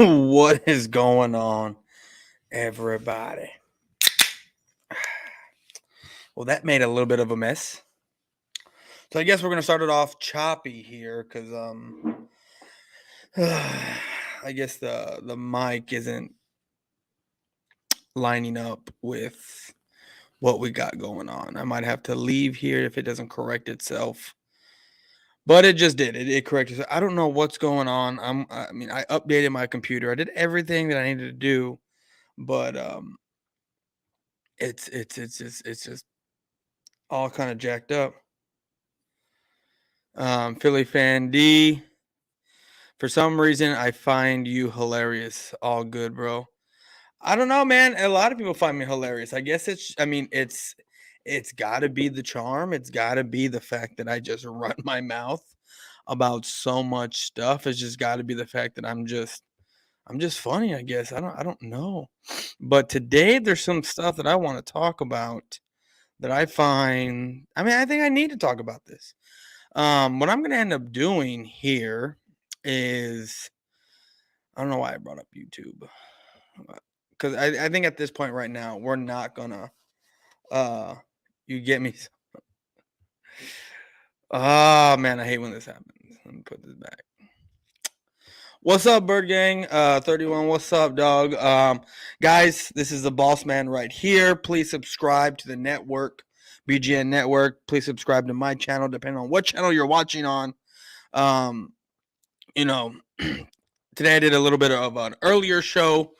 What is going on, everybody? Well, that made a little bit of a mess. So I guess we're gonna start it off choppy here, because I guess the mic isn't lining up with what we got going on. I might have to leave here if it doesn't correct itself. But it just did. It corrected itself. I don't know what's going on. I updated my computer. I did everything that I needed to do, but it's just all kind of jacked up. Philly fan D, for some reason I find you hilarious. All good, bro. I don't know, man. A lot of people find me hilarious. I guess it's got to be the charm. It's got to be the fact that I just run my mouth about so much stuff. It's just got to be the fact that I'm just funny, I guess. I don't know. But today there's some stuff that I want to talk about that I think I need to talk about this. What I'm gonna end up doing here is I don't know why I brought up YouTube, because I think at this point right now we're not gonna uh you get me. Oh man, I hate when this happens. Let me put this back. What's up, Bird Gang? 31. What's up, dog? Guys, this is the Boss Man right here. Please subscribe to the network, BGN Network. Please subscribe to my channel, depending on what channel you're watching on. Um, you know, today I did a little bit of an earlier show.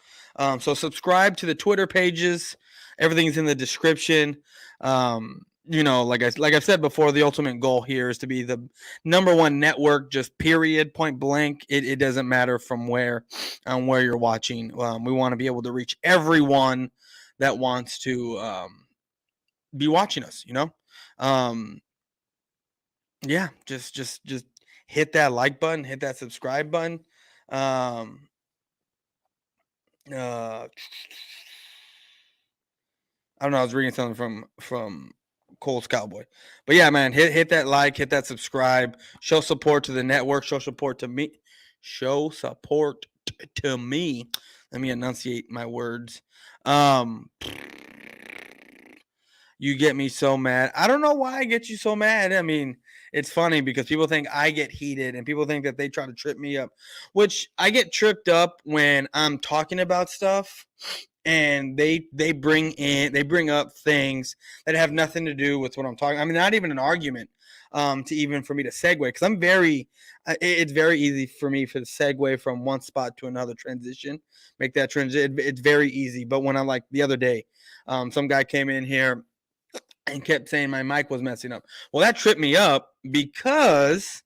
So subscribe to the Twitter pages. Everything's in the description. Like I've said before, the ultimate goal here is to be the number one network, just period, point blank. It doesn't matter from where you're watching. We want to be able to reach everyone that wants to be watching us. Yeah, just hit that like button, hit that subscribe button. Um, uh, I don't know. I was reading something from Cole's Cowboy, but yeah, man, hit that like, hit that subscribe, show support to the network, show support to me, show support to me. Let me enunciate my words. Um, you get me so mad. I don't know why I get you so mad. I mean, it's funny because people think I get heated and people think that they try to trip me up, which I get tripped up when I'm talking about stuff and they bring up things that have nothing to do with what I'm talking. I mean, not even an argument to even for me to segue, because it's very easy for me to segue from one spot to another, make that transition. It's very easy. But when I'm like the other day, some guy came in here and kept saying my mic was messing up. Well, that tripped me up because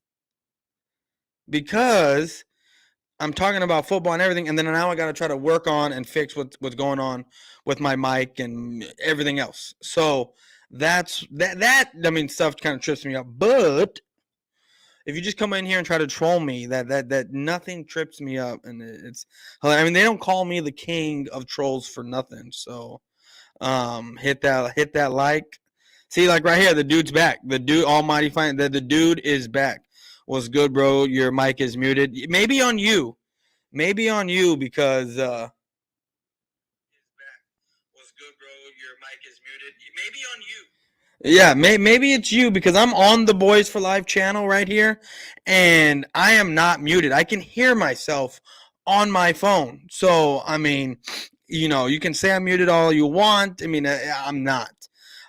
I'm talking about football and everything, and then now I got to try to work on and fix what's going on with my mic and everything else. So that I mean, stuff kind of trips me up. But if you just come in here and try to troll me, that nothing trips me up, and I mean, they don't call me the king of trolls for nothing. So hit that like. See, like right here, the dude's back. The dude, almighty fine. The dude is back. What's good, bro? Your mic is muted. Maybe on you because what's good, bro? Your mic is muted. Maybe on you. Yeah, maybe it's you, because I'm on the Boyz4Life channel right here, and I am not muted. I can hear myself on my phone. So, I mean, you can say I'm muted all you want. I mean, I'm not.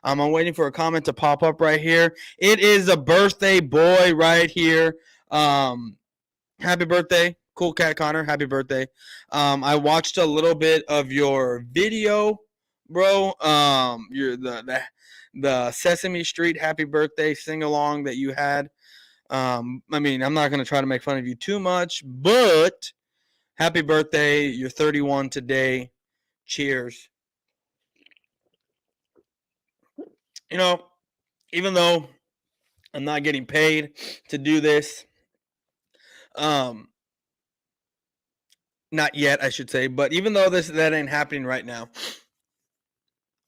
I'm waiting for a comment to pop up right here. It is a birthday boy right here. Happy birthday, Cool Cat Connor. Happy birthday. I watched a little bit of your video, bro. You're the Sesame Street happy birthday sing along that you had. I mean, I'm not gonna try to make fun of you too much, but happy birthday. You're 31 today. Cheers. Even though I'm not getting paid to do this, um, not yet, I should say, but even though that ain't happening right now,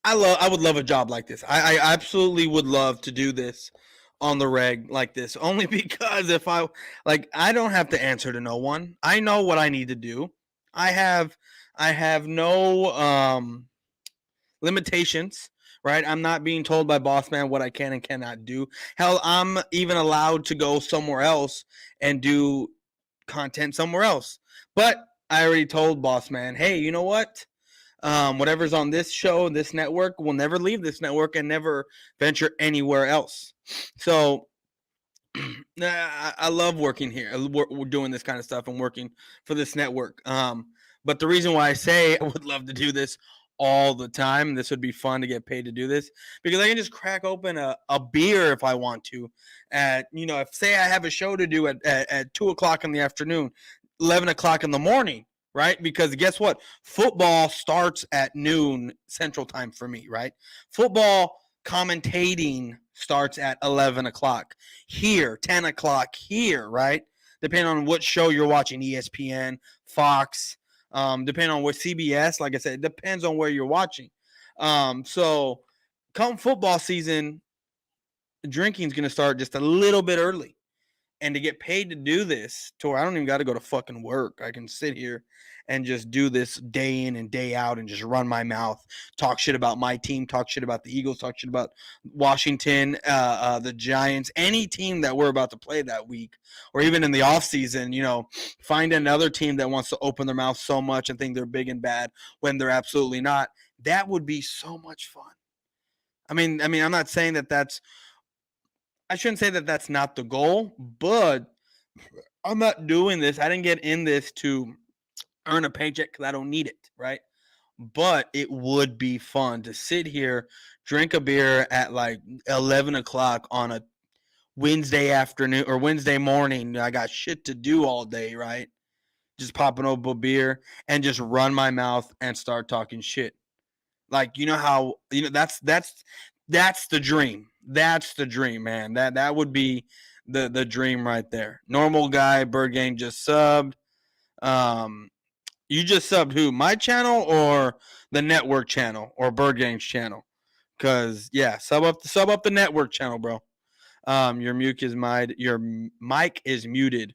I would love a job like this. I absolutely would love to do this on the reg like this, only because if I don't have to answer to no one. I know what I need to do. I have no limitations, right? I'm not being told by boss man what I can and cannot do. Hell, I'm even allowed to go somewhere else and do content somewhere else. But I already told boss man, hey, you know what? Whatever's on this show, this network, will never leave this network and never venture anywhere else. So I love working here, we're doing this kind of stuff and working for this network. But the reason why I say I would love to do this all the time, this would be fun to get paid to do this, because I can just crack open a beer if I want to. At if say I have a show to do at 2 o'clock in the afternoon, 11 o'clock in the morning, right? Because guess what? Football starts at noon Central Time for me, right? Football commentating starts at 11 o'clock here, 10 o'clock here, right? Depending on what show you're watching, ESPN, Fox, depending on what CBS, like I said, it depends on where you're watching. So come football season, drinking is going to start just a little bit early. And to get paid to do this, to where I don't even got to go to fucking work. I can sit here and just do this day in and day out and just run my mouth, talk shit about my team, talk shit about the Eagles, talk shit about Washington, the Giants, any team that we're about to play that week, or even in the offseason, find another team that wants to open their mouth so much and think they're big and bad when they're absolutely not. That would be so much fun. I mean, I'm not saying I shouldn't say that that's not the goal, but I'm not doing this. I didn't get in this to earn a paycheck because I don't need it, right? But it would be fun to sit here, drink a beer at like 11 o'clock on a Wednesday afternoon or Wednesday morning. I got shit to do all day, right? Just popping open a beer and just run my mouth and start talking shit. Like, how that's the dream. That's the dream, man. That would be the dream right there. Normal guy, Bird Gang just subbed. You just subbed who? My channel or the network channel or Bird Gang's channel? Cause yeah, sub up the network channel, bro. Your mic is muted.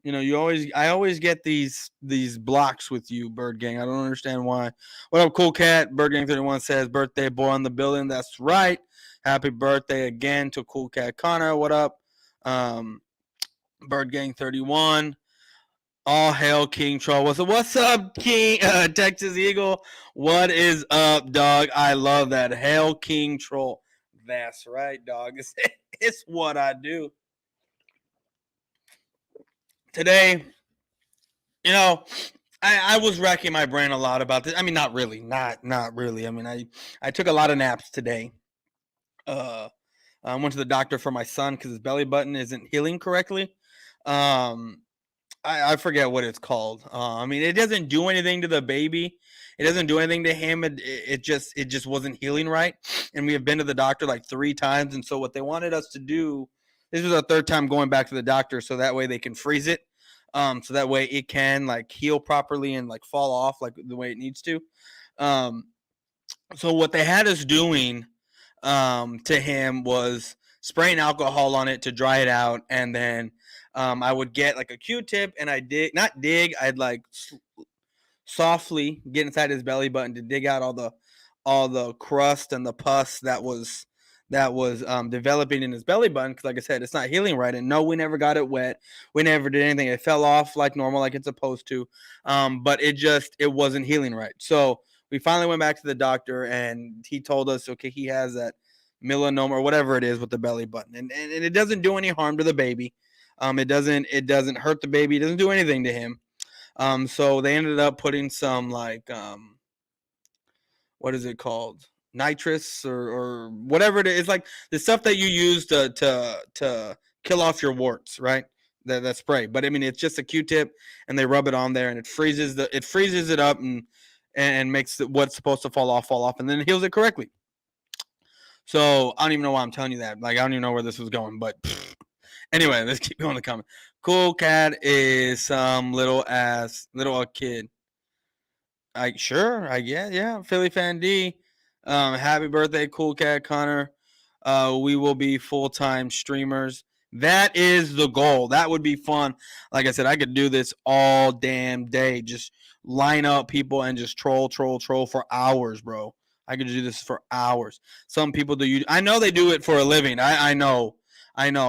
I always get these blocks with you, Bird Gang. I don't understand why. What up, Cool Cat? Bird Gang 31 says birthday boy on the building. That's right. Happy birthday again to Cool Cat Connor. What up? Bird Gang 31. All hail King Troll. What's up, King Texas Eagle? What is up, dog? I love that. Hail King Troll. That's right, dog. It's what I do. Today, I was racking my brain a lot about this. I mean, not really. Not really. I mean, I took a lot of naps today. I went to the doctor for my son because his belly button isn't healing correctly. I forget what it's called. I mean, it doesn't do anything to the baby. It doesn't do anything to him. It just wasn't healing right. And we have been to the doctor like 3 times. And so what they wanted us to do, this was our 3rd time going back to the doctor, so that way they can freeze it. So that way it can like heal properly and like fall off like the way it needs to. So what they had us doing to him was spraying alcohol on it to dry it out, and then I would get like a Q-tip and I'd like softly get inside his belly button to dig out all the crust and the pus that was developing in his belly button, because like I said, it's not healing right. And no, we never got it wet. We never did anything. It fell off like normal, like it's supposed to. But it wasn't healing right. So we finally went back to the doctor and he told us, okay, he has that melanoma or whatever it is with the belly button. And it doesn't do any harm to the baby. It doesn't hurt the baby. It doesn't do anything to him. So they ended up putting some like, what is it called? Nitrous or whatever it is. It's like the stuff that you use to kill off your warts, right? That spray. But I mean, it's just a Q-tip and they rub it on there and it freezes it up and makes what's supposed to fall off and then it heals it correctly. So I don't even know why I'm telling you that. Like, I don't even know where this was going, but anyway, let's keep going to comment. Cool Cat is some little kid. Yeah. Philly Fan D. Happy birthday, Cool Cat Connor. We will be full-time streamers. That is the goal. That would be fun. Like I said, I could do this all damn day. Just line up people and just troll for hours, bro. I could do this for hours. Some people do. I know they do it for a living. I know,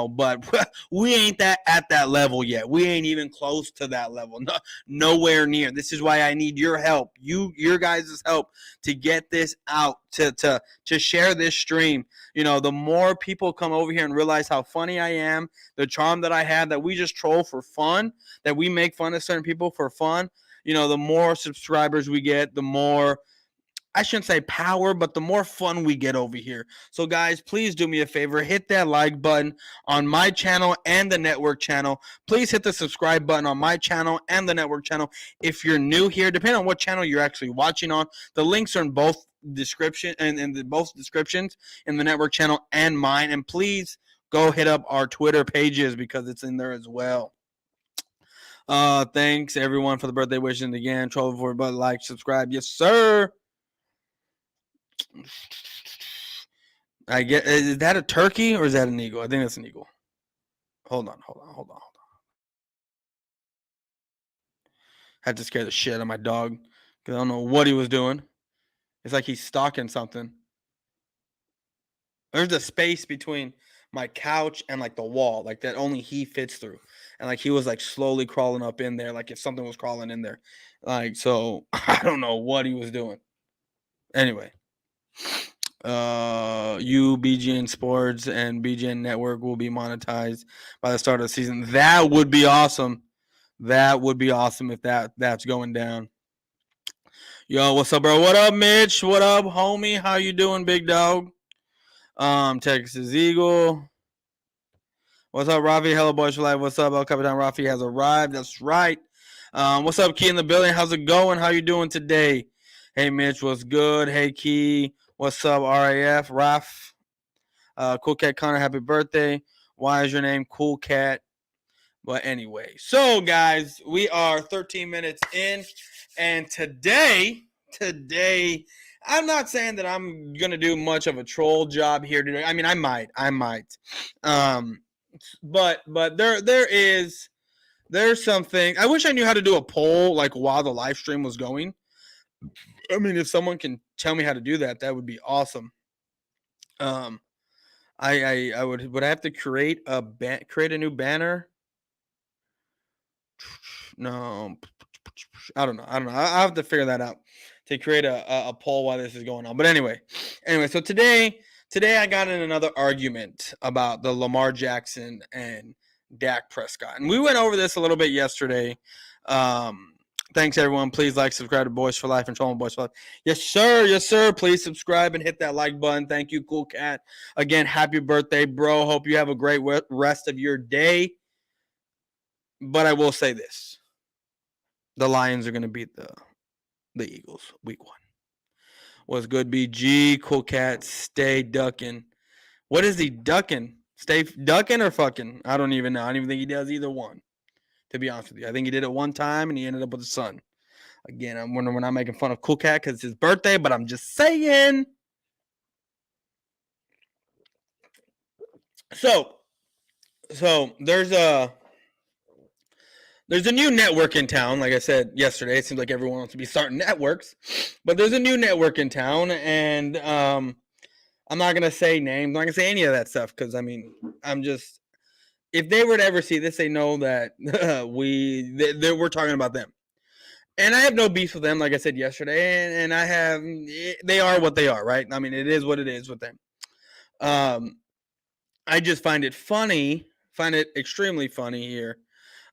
but we ain't that at that level yet. We ain't even close to that level. No, nowhere near. This is why I need your help. Your guys' help to get this out, to share this stream. You know, the more people come over here and realize how funny I am, the charm that I have, that we just troll for fun, that we make fun of certain people for fun, you know, the more subscribers we get, the more, I shouldn't say power, but the more fun we get over here. So, guys, please do me a favor. Hit that like button on my channel and the network channel. Please hit the subscribe button on my channel and the network channel. If you're new here, depending on what channel you're actually watching on, the links are in both description and in both descriptions in the network channel and mine. And please go hit up our Twitter pages because it's in there as well. Thanks everyone for the birthday wishes again. Troll for but like, subscribe. Yes, sir. I get, is that a turkey or is that an eagle? I think that's an eagle. Hold on. Had to scare the shit out of my dog because I don't know what he was doing. It's like he's stalking something. There's a space between my couch and like the wall, like that only he fits through. And like he was like slowly crawling up in there, like if something was crawling in there. Like, so I don't know what he was doing. Anyway. BGN Sports and BGN Network will be monetized by the start of the season. That would be awesome. That would be awesome if that's going down. Yo, what's up, bro? What up, Mitch? What up, homie? How you doing, big dog? Texas Eagle. What's up, Rafi? Hello, Boyz4Life. What's up? El Capitan Rafi has arrived. That's right. What's up, Key in the building? How's it going? How you doing today? Hey, Mitch, what's good? Hey, Key. What's up, RAF? Raf. Cool Cat Connor, happy birthday. Why is your name Cool Cat? But anyway, so guys, we are 13 minutes in, and today, I'm not saying that I'm gonna do much of a troll job here today. I mean, I might. But there's something. I wish I knew how to do a poll like while the live stream was going. I mean, if someone can tell me how to do that, that would be awesome. I would have to create a new banner. No, I don't know. I have to figure that out to create a poll while this is going on. But anyway, so today I got in another argument about the Lamar Jackson and Dak Prescott, and we went over this a little bit yesterday. Thanks everyone. Please like, subscribe to Boyz4Life and Troll Boyz4Life. Yes, sir. Please subscribe and hit that like button. Thank you, Cool Cat. Again, happy birthday, bro. Hope you have a great rest of your day. But I will say this: the Lions are going to beat the Eagles week 1. What's good, BG? Cool Cat, stay ducking. What is he ducking? Stay ducking or fucking? I don't even know. I don't even think he does either one, to be honest with you. I think he did it one time and he ended up with a son. Again, I'm wondering when I'm making fun of Cool Cat because it's his birthday, but I'm just saying. So there's a new network in town. Like I said yesterday, it seems like everyone wants to be starting networks, but there's a new network in town, and I'm not gonna say names. I'm not gonna say any of that stuff because I mean, I'm just, if they were to ever see this, they know that we're talking about them. And I have no beef with them, like I said yesterday, and they are what they are, right? I mean, it is what it is with them. I just find it extremely funny here.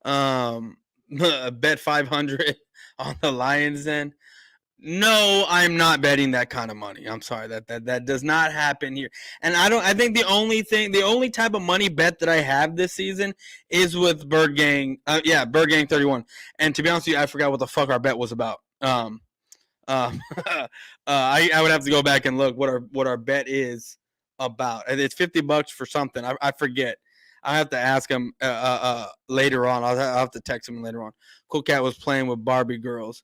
Bet 500 on the Lions then. No, I'm not betting that kind of money. I'm sorry, that does not happen here. And I think the only type of money bet that I have this season is with Bird Gang. Bird Gang 31. And to be honest with you, I forgot what the fuck our bet was about. I would have to go back and look what our bet is about. It's $50 for something. I forget. I have to ask him later on. I'll have to text him later on. Cool Cat was playing with Barbie girls.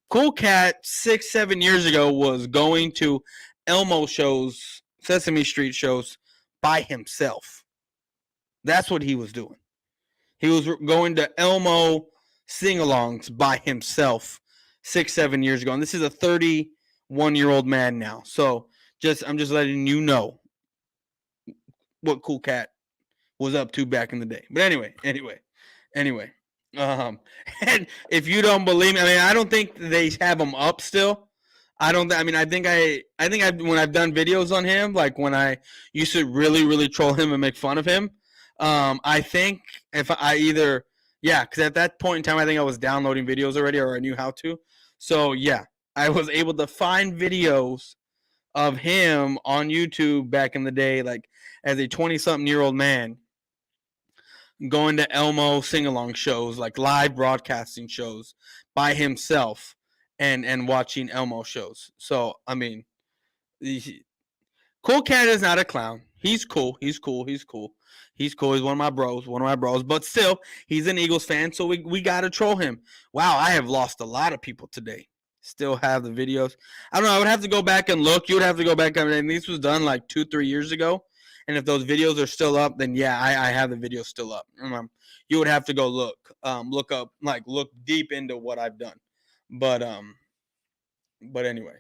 Cool Cat 6-7 years ago was going to Elmo shows, Sesame Street shows by himself. That's what he was doing. He was going to Elmo sing-alongs by himself 6-7 years ago, and this is a 31-year-old man now. So I'm just letting you know what Cool Cat was up to back in the day. But anyway. And if you don't believe me, I mean, I don't think they have him up still. I don't. I mean, I think when I've done videos on him, like when I used to really troll him and make fun of him. I think if I either, yeah, because at that point in time, I think I was downloading videos already, or I knew how to. So yeah, I was able to find videos of him on YouTube back in the day, like as a 20-something-year-old man, going to Elmo sing-along shows, like live broadcasting shows by himself, and watching Elmo shows. So I mean, Cool Cat is not a clown. He's cool. He's cool. He's one of my bros. But still, he's an Eagles fan, so we gotta troll him. Wow, I have lost a lot of people today. Still have the videos. I don't know. I would have to go back and look. You would have to go back. I mean, this was done like 2-3 years ago. And if those videos are still up, then yeah, I have the videos still up. You would have to go look up, like look deep into what I've done. But anyway,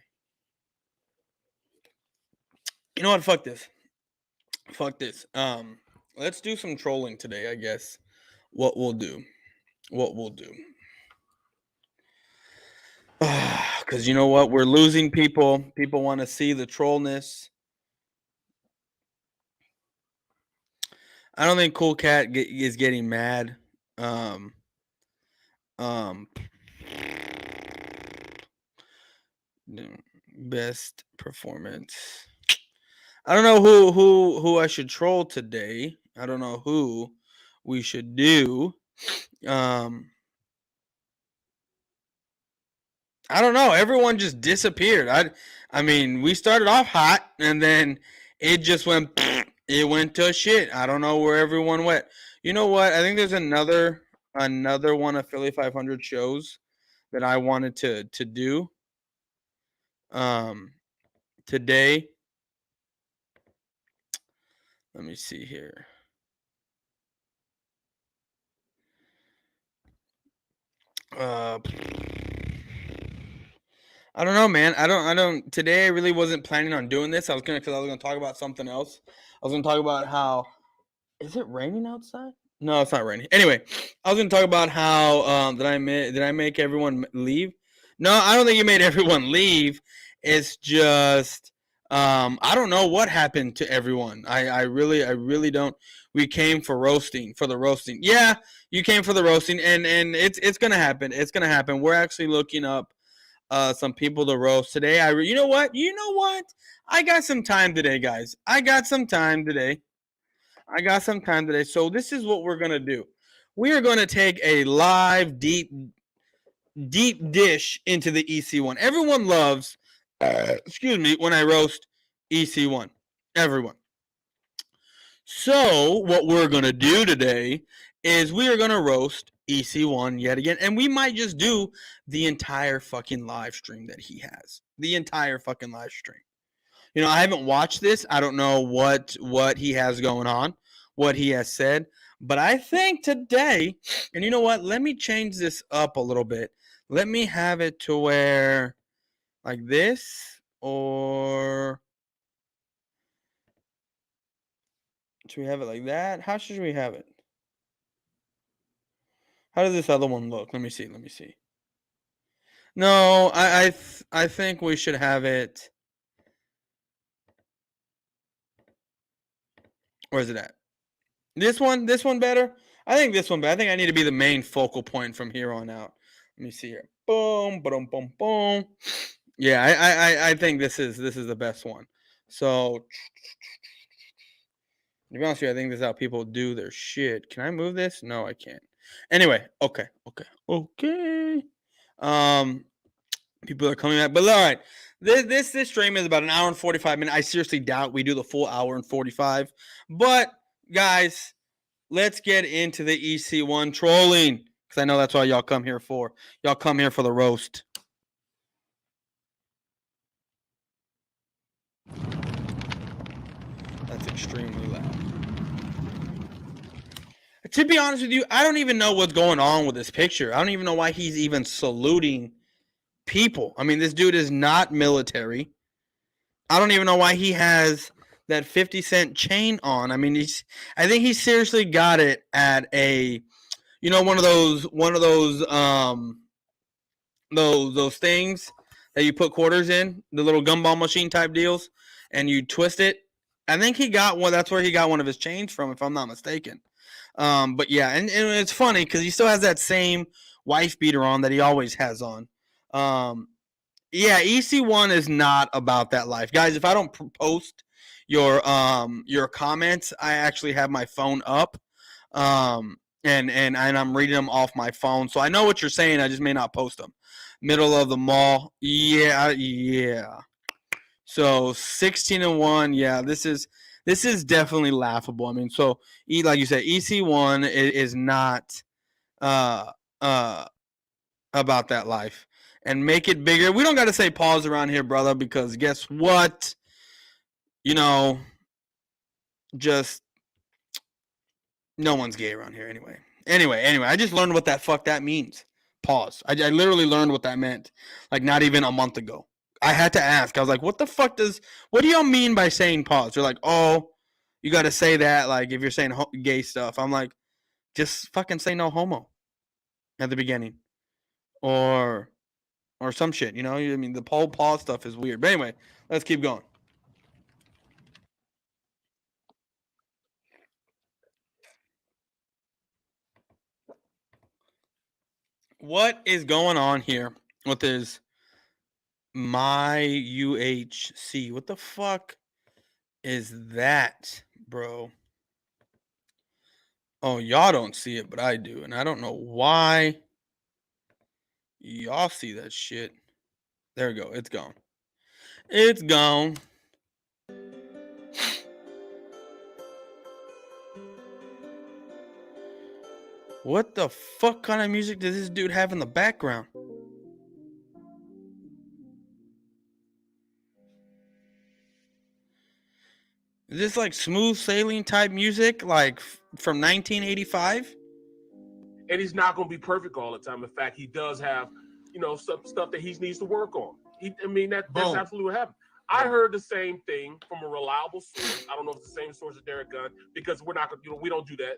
you know what? Fuck this. Let's do some trolling today. I guess what we'll do, because you know what? We're losing people. People want to see the trollness. I don't think Cool Cat is getting mad. Best performance. I don't know who I should troll today. I don't know who we should do. I don't know. Everyone just disappeared. I mean, we started off hot and then it just went to shit. I don't know where everyone went. You know what? I think there's another one of Philly 500 shows that I wanted to do today. Let me see here. I don't know, man. I don't. Today, I really wasn't planning on doing this. Because I was gonna talk about something else. I was gonna talk about how. Is it raining outside? No, it's not raining. Anyway, I was gonna talk about how did I make everyone leave? No, I don't think you made everyone leave. It's just I don't know what happened to everyone. I really don't. We came for the roasting. Yeah, you came for the roasting, and it's gonna happen. It's gonna happen. We're actually looking up some people to roast today. You know what? I got some time today, guys. I got some time today. So this is what we're gonna do. We are gonna take a live deep dish into the EC1. Everyone loves, when I roast EC1. Everyone. So what we're gonna do today is we are gonna roast EC1 yet again, and we might just do the entire fucking live stream that he has. The entire fucking live stream. You know, I haven't watched this. I don't know what he has going on, what he has said, but I think today, and you know what? Let me change this up a little bit. Let me have it to where like this, or should we have it like that? How should we have it? How does this other one look? Let me see. No, I think we should have it. Where's it at? This one better? I think this one better. I think I need to be the main focal point from here on out. Let me see here. Boom, boom, boom, boom. Yeah, I think this is the best one. So to be honest with you, I think this is how people do their shit. Can I move this? No, I can't. Anyway, okay. People are coming back, but all right. This stream is about an hour and 45 minutes. I seriously doubt we do the full hour and 45. But guys, let's get into the EC1 trolling, because I know that's what y'all come here for. Y'all come here for the roast. That's extremely loud. To be honest with you, I don't even know what's going on with this picture. I don't even know why he's even saluting people. I mean, this dude is not military. I don't even know why he has that 50-cent chain on. I mean, I think he seriously got it at a, one of those things that you put quarters in, the little gumball machine type deals, and you twist it. I think he got one. That's where he got one of his chains from, if I'm not mistaken. But yeah, and it's funny because he still has that same wife beater on that he always has on. Yeah, EC1 is not about that life, guys. If I don't post your comments, I actually have my phone up, and I'm reading them off my phone, so I know what you're saying. I just may not post them. Middle of the mall, yeah. So 16-1, yeah. This is definitely laughable. I mean, so like you said, EC1 is not about that life. And make it bigger. We don't got to say pause around here, brother, because guess what? Just no one's gay around here anyway. Anyway, I just learned what that means. Pause. I literally learned what that meant, like not even a month ago. I had to ask. I was like, what do y'all mean by saying pause? They're like, oh, you got to say that, like, if you're saying gay stuff. I'm like, just fucking say no homo at the beginning. Or some shit, I mean, the whole pause stuff is weird. But anyway, let's keep going. What is going on here with this my UHC? What the fuck is that, bro? Oh, y'all don't see it, but I do. And I don't know why y'all see that shit. There we go. It's gone. It's gone. What the fuck kind of music does this dude have in the background? Is this like smooth sailing type music, like from 1985? And he's not going to be perfect all the time. In fact, he does have, some stuff that he needs to work on. That's absolutely what happened. I heard the same thing from a reliable source. I don't know if it's the same source as Derek Gunn, because we're not going to, we don't do that.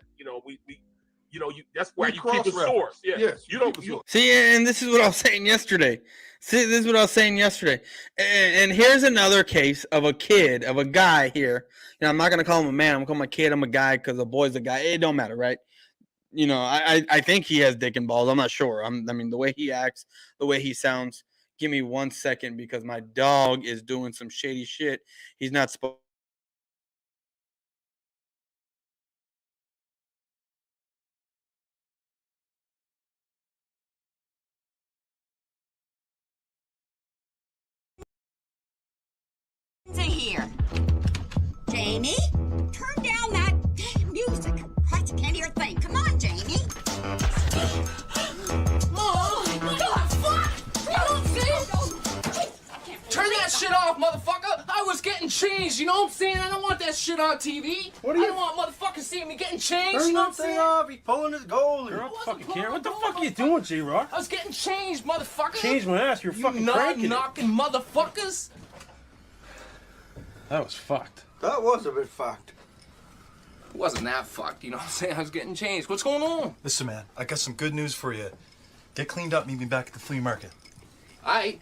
That's why you keep a source. Yeah. Yes, you don't. See, and this is what I was saying yesterday. And here's another case of a guy here. I'm not going to call him a man. I'm going to call him a kid. I'm a guy because a boy's a guy. It don't matter, right? I think he has dick and balls. I'm not sure. I mean, the way he acts, the way he sounds. Give me 1 second because my dog is doing some shady shit. He's not supposed. Here, Jamie, turn down that music. I can't hear a thing. Come on, Jamie. Turn that shit off, motherfucker! I was getting changed, you know what I'm saying? I don't want that shit on TV. I don't want motherfuckers seeing me getting changed, you know what I'm saying? Off. He's pulling his goalie. You're not fucking care. What the fuck are you doing, J-Rock? I was getting changed, motherfucker. Change my ass, you're fucking cranking knocking motherfuckers. That was fucked. That was a bit fucked. It wasn't that fucked, you know what I'm saying? I was getting changed. What's going on? Listen, man, I got some good news for you. Get cleaned up, meet me back at the flea market. Aight.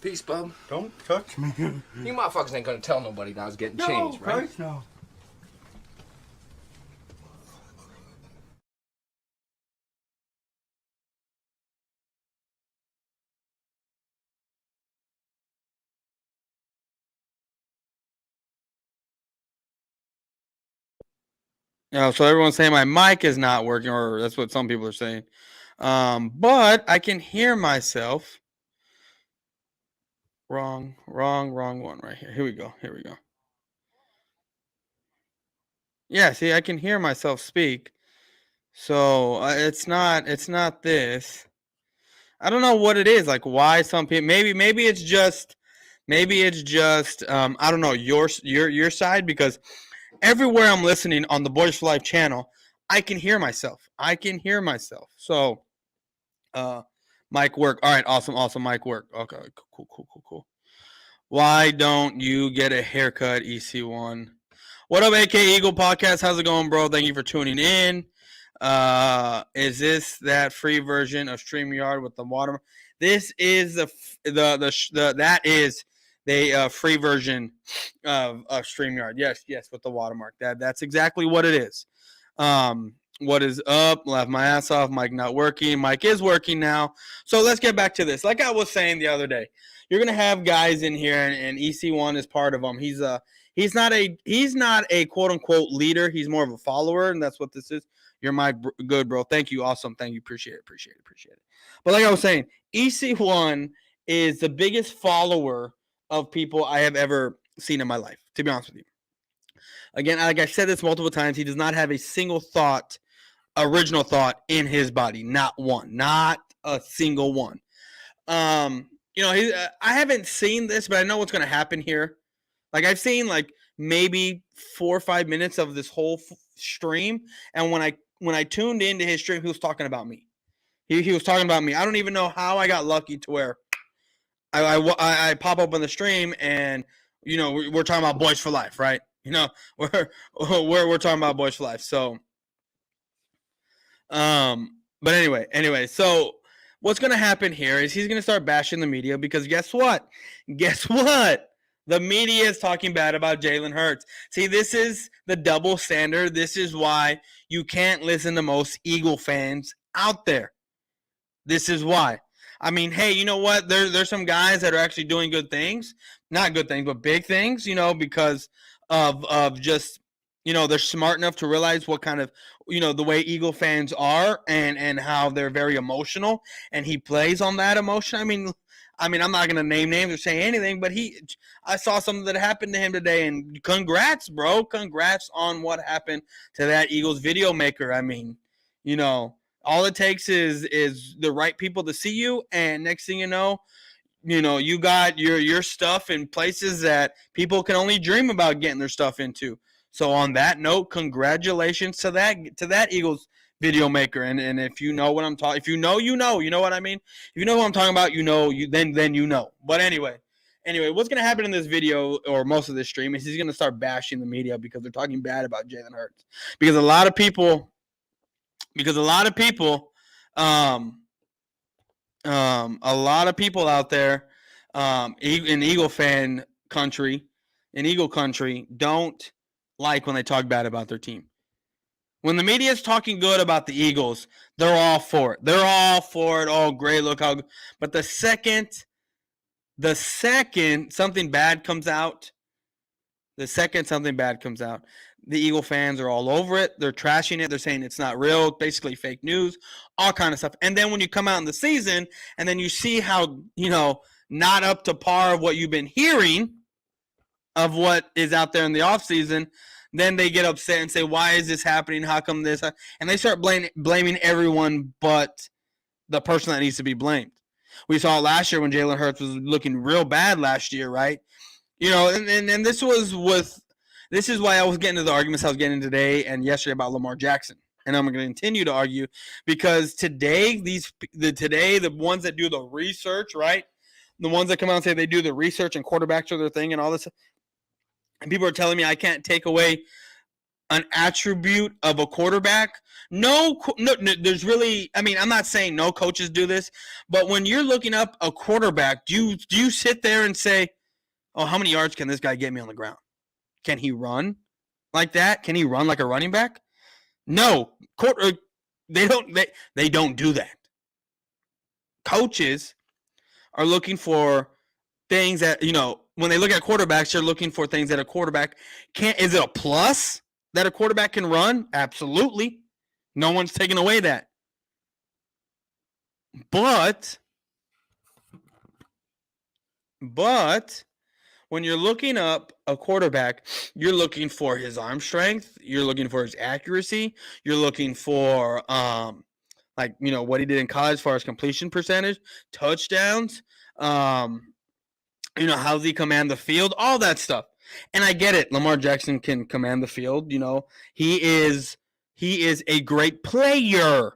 Peace, bub. Don't touch me. You motherfuckers ain't gonna tell nobody that I was getting changed, right? Christ, no. So everyone's saying my mic is not working, or that's what some people are saying. But I can hear myself. Wrong one right here. Here we go. Yeah, see, I can hear myself speak. So it's not this. I don't know what it is. Like, why some people? Maybe it's just. I don't know your side, because everywhere I'm listening on the Boyz4Life channel, I can hear myself. So, mic work. All right, awesome. Mic work. Okay, cool. Why don't you get a haircut, EC1? What up, AK Eagle Podcast? How's it going, bro? Thank you for tuning in. Is this that free version of StreamYard with the watermark? This is the free version of StreamYard. Yes, with the watermark. That's exactly what it is. What is up? Left my ass off. Mic not working. Mic is working now. So let's get back to this. Like I was saying the other day, you're gonna have guys in here, and EC1 is part of them. He's not a quote unquote leader. He's more of a follower, and that's what this is. You're my good bro. Thank you. Awesome. Thank you. Appreciate it. But like I was saying, EC1 is the biggest follower of people I have ever seen in my life, to be honest with you. Again, like I said this multiple times, he does not have a single original thought in his body. Not one. Not a single one. I haven't seen this, but I know what's going to happen here. Like I've seen like maybe 4 or 5 minutes of this whole stream, and when I tuned into his stream, he was talking about me. He was talking about me. I don't even know how I got lucky to where I pop up on the stream, and we're talking about Boyz4Life, right? We're talking about Boyz4Life. So, but anyway, so what's gonna happen here is he's gonna start bashing the media because guess what? The media is talking bad about Jalen Hurts. See, this is the double standard. This is why you can't listen to most Eagle fans out there. This is why. I mean, hey, you know what? There's some guys that are actually doing good things. Not good things, but big things, because of just, they're smart enough to realize what kind of, the way Eagle fans are and how they're very emotional. And he plays on that emotion. I mean, I'm not going to name names or say anything, but I saw something that happened to him today, and congrats, bro. Congrats on what happened to that Eagles video maker. I mean, all it takes is the right people to see you, and next thing you know, you got your stuff in places that people can only dream about getting their stuff into. So on that note, congratulations to that Eagles video maker, and if you know what I'm talking, if you know what I mean. If you know who I'm talking about, then you know. But anyway, what's gonna happen in this video or most of this stream is he's gonna start bashing the media because they're talking bad about Jalen Hurts. Because a lot of people, out there, in Eagle fan country, don't like when they talk bad about their team. When the media is talking good about the Eagles, they're all for it. Oh, great, look how good. But the second something bad comes out, the Eagle fans are all over it. They're trashing it. They're saying it's not real, basically fake news, all kind of stuff. And then when you come out in the season and then you see how, not up to par of what you've been hearing of what is out there in the offseason, then they get upset and say, why is this happening? How come this? And they start blaming everyone but the person that needs to be blamed. We saw it last year when Jalen Hurts was looking real bad last year, right? And this is why I was getting into the arguments I was getting today and yesterday about Lamar Jackson. And I'm going to continue to argue because today, the ones that do the research, right? The ones that come out and say they do the research and quarterbacks are their thing and all this. And people are telling me I can't take away an attribute of a quarterback. No, there's really, I'm not saying no coaches do this, but when you're looking up a quarterback, do you sit there and say, oh, how many yards can this guy get me on the ground? Can he run like that? Can he run like a running back? No, they don't do that. Coaches are looking for things that, when they look at quarterbacks, they're looking for things that a quarterback can't. Is it a plus that a quarterback can run? Absolutely. No one's taking away that. But when you're looking up a quarterback, you're looking for his arm strength. You're looking for his accuracy. You're looking for, what he did in college as far as completion percentage, touchdowns, how does he command the field, all that stuff. And I get it. Lamar Jackson can command the field. He He is a great player.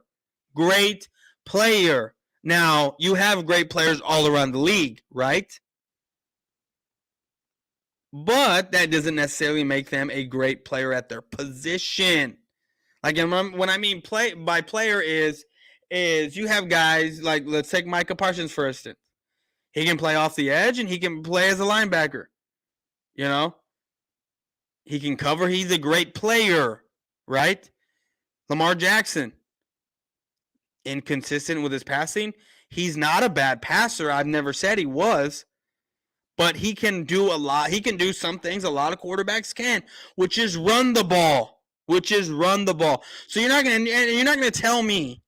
Great player. Now, you have great players all around the league, right? But that doesn't necessarily make them a great player at their position. Like when I mean by player is you have guys like, let's take Micah Parsons for instance. He can play off the edge and he can play as a linebacker. You know? He can cover. He's a great player, right? Lamar Jackson, inconsistent with his passing. He's not a bad passer. I've never said he was. But he can do a lot. He can do some things a lot of quarterbacks can, which is run the ball. So you're not gonna tell me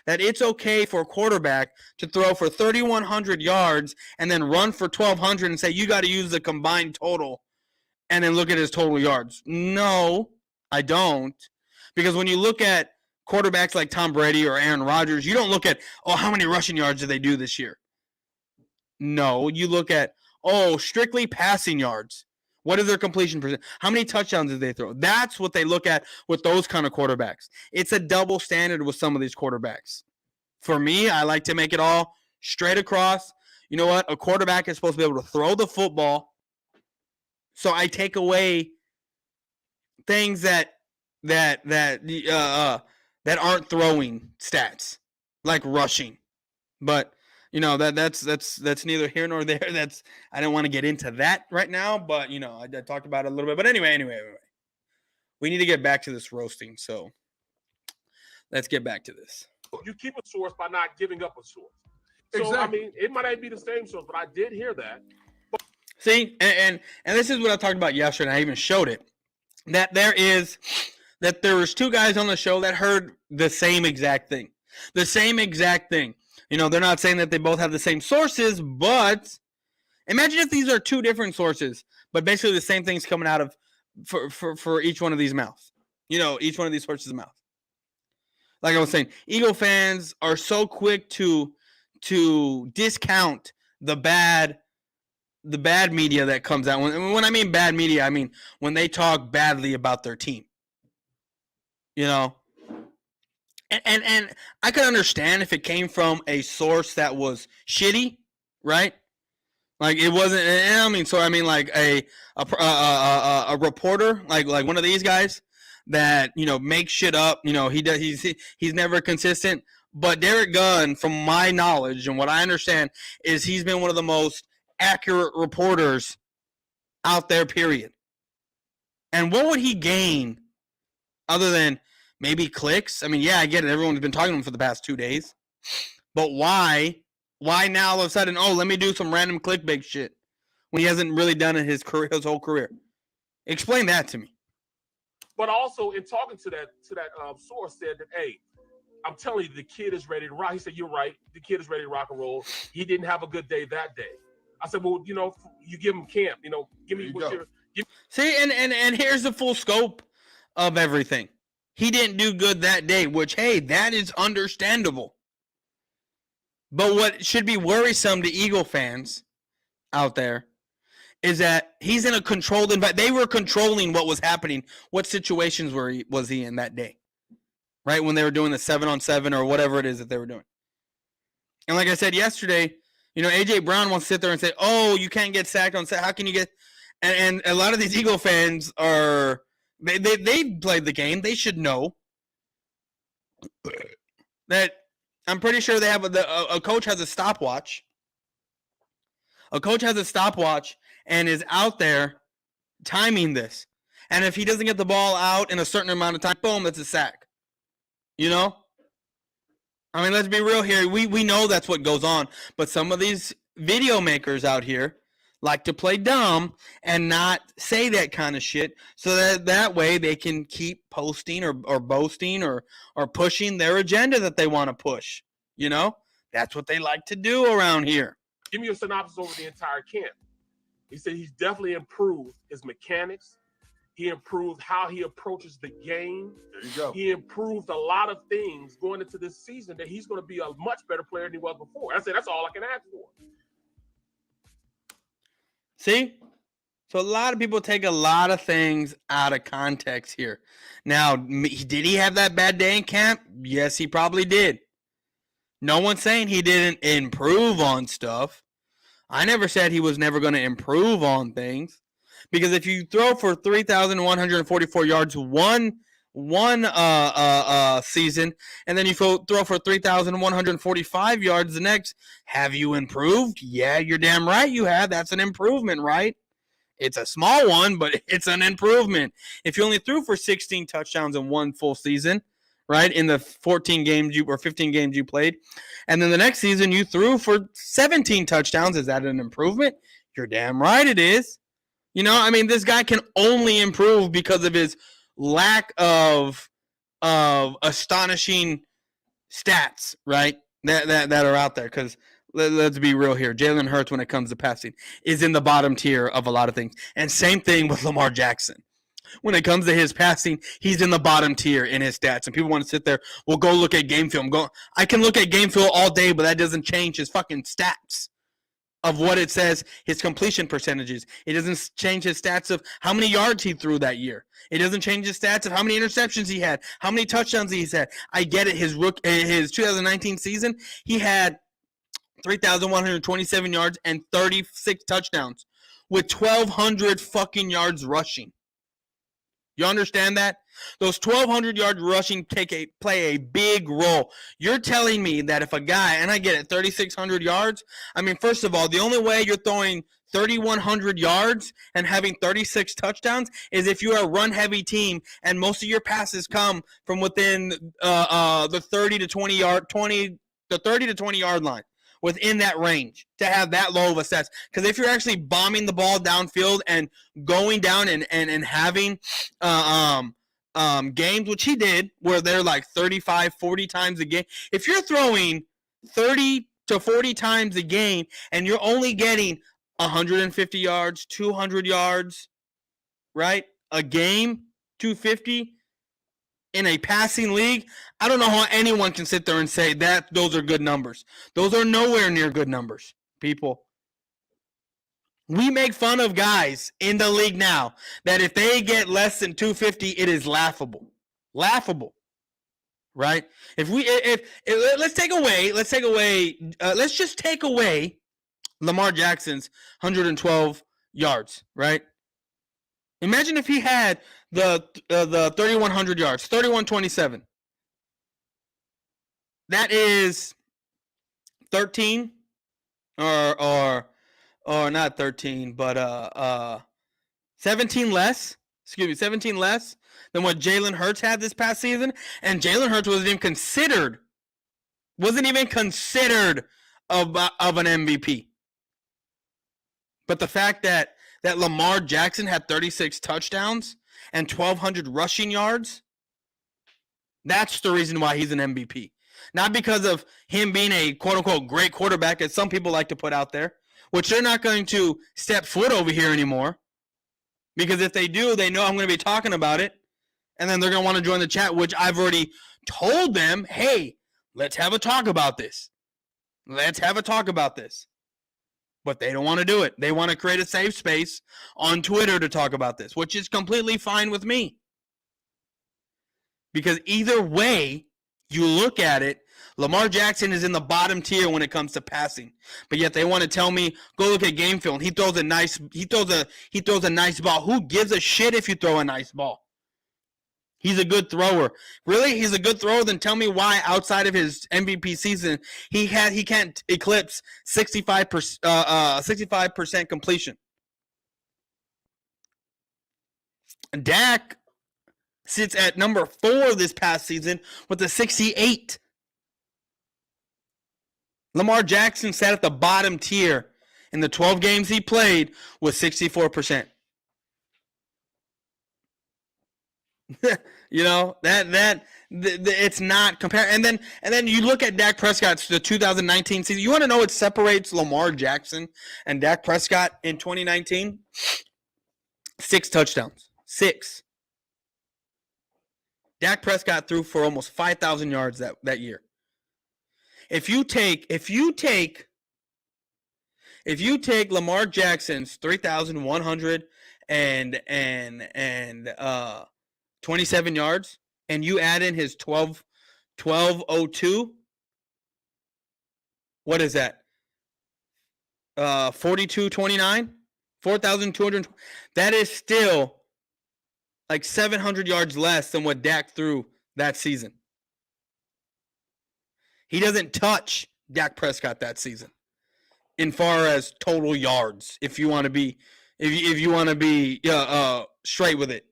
that it's okay for a quarterback to throw for 3,100 yards and then run for 1,200 and say you got to use the combined total and then look at his total yards. No, I don't. Because when you look at quarterbacks like Tom Brady or Aaron Rodgers, you don't look at, how many rushing yards did they do this year? No, you look at, strictly passing yards. What is their completion percent? How many touchdowns did they throw? That's what they look at with those kind of quarterbacks. It's a double standard with some of these quarterbacks. For me, I like to make it all straight across. You know what? A quarterback is supposed to be able to throw the football. So I take away things that aren't throwing stats, like rushing. But that's neither here nor there. I don't want to get into that right now, but I talked about it a little bit. But anyway, we need to get back to this roasting. So let's get back to this. You keep a source by not giving up a source. So Exactly. I mean, it might not be the same source, but I did hear that. See, and this is what I talked about yesterday. And I even showed it that there was two guys on the show that heard the same exact thing. The same exact thing. They're not saying that they both have the same sources, but imagine if these are two different sources, but basically the same thing's coming out of for each one of these mouths. Each one of these sources' mouth. Like I was saying, Eagle fans are so quick to discount the bad media that comes out. When I mean bad media, I mean when they talk badly about their team. And I could understand if it came from a source that was shitty, right? Like it wasn't. Like a reporter, like one of these guys that makes shit up. He's never consistent. But Derek Gunn, from my knowledge and what I understand, is he's been one of the most accurate reporters out there. Period. And what would he gain other than maybe clicks? I mean, yeah, I get it. Everyone's been talking to him for the past 2 days. But why? Why now all of a sudden, let me do some random clickbait shit when he hasn't really done it his whole career? Explain that to me. But also, in talking to that source, said that, hey, I'm telling you, the kid is ready to rock. He said, you're right. The kid is ready to rock and roll. He didn't have a good day that day. I said, well, you give him camp. Give me what you're... See, and here's the full scope of everything. He didn't do good that day, which, hey, that is understandable. But what should be worrisome to Eagle fans out there is that he's in a controlled environment. They were controlling what was happening. What situations was he in that day? Right? When they were doing the 7-on-7 or whatever it is that they were doing. And like I said yesterday, A.J. Brown wants to sit there and say, you can't get sacked on sack. How can you get... And a lot of these Eagle fans are... They played the game. They should know that I'm pretty sure they have a coach has a stopwatch. A coach has a stopwatch and is out there timing this. And if he doesn't get the ball out in a certain amount of time, boom, that's a sack. I mean, let's be real here. We know that's what goes on. But some of these video makers out here like to play dumb and not say that kind of shit so that way they can keep posting or boasting or pushing their agenda that they want to push. That's what they like to do around here. Give me a synopsis over the entire camp. He said he's definitely improved his mechanics. He improved how he approaches the game. There you go. He improved a lot of things going into this season that he's going to be a much better player than he was before. I said that's all I can ask for. See? So a lot of people take a lot of things out of context here. Now, did he have that bad day in camp? Yes, he probably did. No one's saying he didn't improve on stuff. I never said he was never going to improve on things. Because if you throw for 3,144 yards one season, and then you throw for 3,145 yards the next, have you improved? Yeah, you're damn right you have. That's an improvement, right? It's a small one, but it's an improvement. If you only threw for 16 touchdowns in one full season, right, in the 14 games or 15 games you played, and then the next season you threw for 17 touchdowns, is that an improvement? You're damn right it is. You know, I mean, this guy can only improve because of his lack of astonishing stats, right, that are out there. Because let's be real here. Jalen Hurts, when it comes to passing, is in the bottom tier of a lot of things. And same thing with Lamar Jackson. When it comes to his passing, he's in the bottom tier in his stats. And people want to sit there, well, go look at game film. I can look at game film all day, but that doesn't change his fucking stats of what it says, his completion percentages. It doesn't change his stats of how many yards he threw that year. It doesn't change his stats of how many interceptions he had, how many touchdowns he's had. I get it. His 2019 season, he had 3,127 yards and 36 touchdowns with 1,200 fucking yards rushing. You understand that? Those 1,200 yards rushing play a big role. You're telling me that if a guy, and I get it, 3,600 yards, I mean, first of all, the only way you're throwing 3,100 yards and having 36 touchdowns is if you're a run-heavy team and most of your passes come from within the 30 to 20 yard line. Within that range to have that low of a stats. Because if you're actually bombing the ball downfield and going down and having games, which he did, where they're like 35, 40 times a game. If you're throwing 30 to 40 times a game and you're only getting 150 yards, 200 yards, right? A game, 250 in a passing league, I don't know how anyone can sit there and say that those are good numbers. Those are nowhere near good numbers, people. We make fun of guys in the league now that if they get less than 250, it is laughable. Laughable. Right? Let's just take away Lamar Jackson's 112 yards, right? Imagine if he had the 3,100 yards, 3,127. That is 13 or not 13, but 17 less. 17 less than what Jalen Hurts had this past season, and Jalen Hurts wasn't even considered of an MVP. But the fact that Lamar Jackson had 36 touchdowns and 1,200 rushing yards, that's the reason why he's an MVP. Not because of him being a quote-unquote great quarterback, as some people like to put out there, which they're not going to step foot over here anymore. Because if they do, they know I'm going to be talking about it. And then they're going to want to join the chat, which I've already told them, hey, let's have a talk about this. Let's have a talk about this. But they don't want to do it. They want to create a safe space on Twitter to talk about this, which is completely fine with me. Because either way you look at it, Lamar Jackson is in the bottom tier when it comes to passing. But yet they want to tell me, go look at game film. He throws a nice ball. Who gives a shit if you throw a nice ball? He's a good thrower. Really? He's a good thrower? Then tell me why outside of his MVP season he can't eclipse 65% completion. Dak sits at number 4 this past season with a 68. Lamar Jackson sat at the bottom tier in the 12 games he played with 64%. You know, it's not compared. And then you look at Dak Prescott's the 2019 season. You want to know what separates Lamar Jackson and Dak Prescott in 2019? 6 touchdowns. 6. Dak Prescott threw for almost 5,000 yards that year. If you take Lamar Jackson's 3,100 and 27 yards, and you add in his 1202, what is that? 4229, 4,200. That is still like 700 yards less than what Dak threw that season. He doesn't touch Dak Prescott that season in far as total yards. If you want to be, if you want to be straight with it,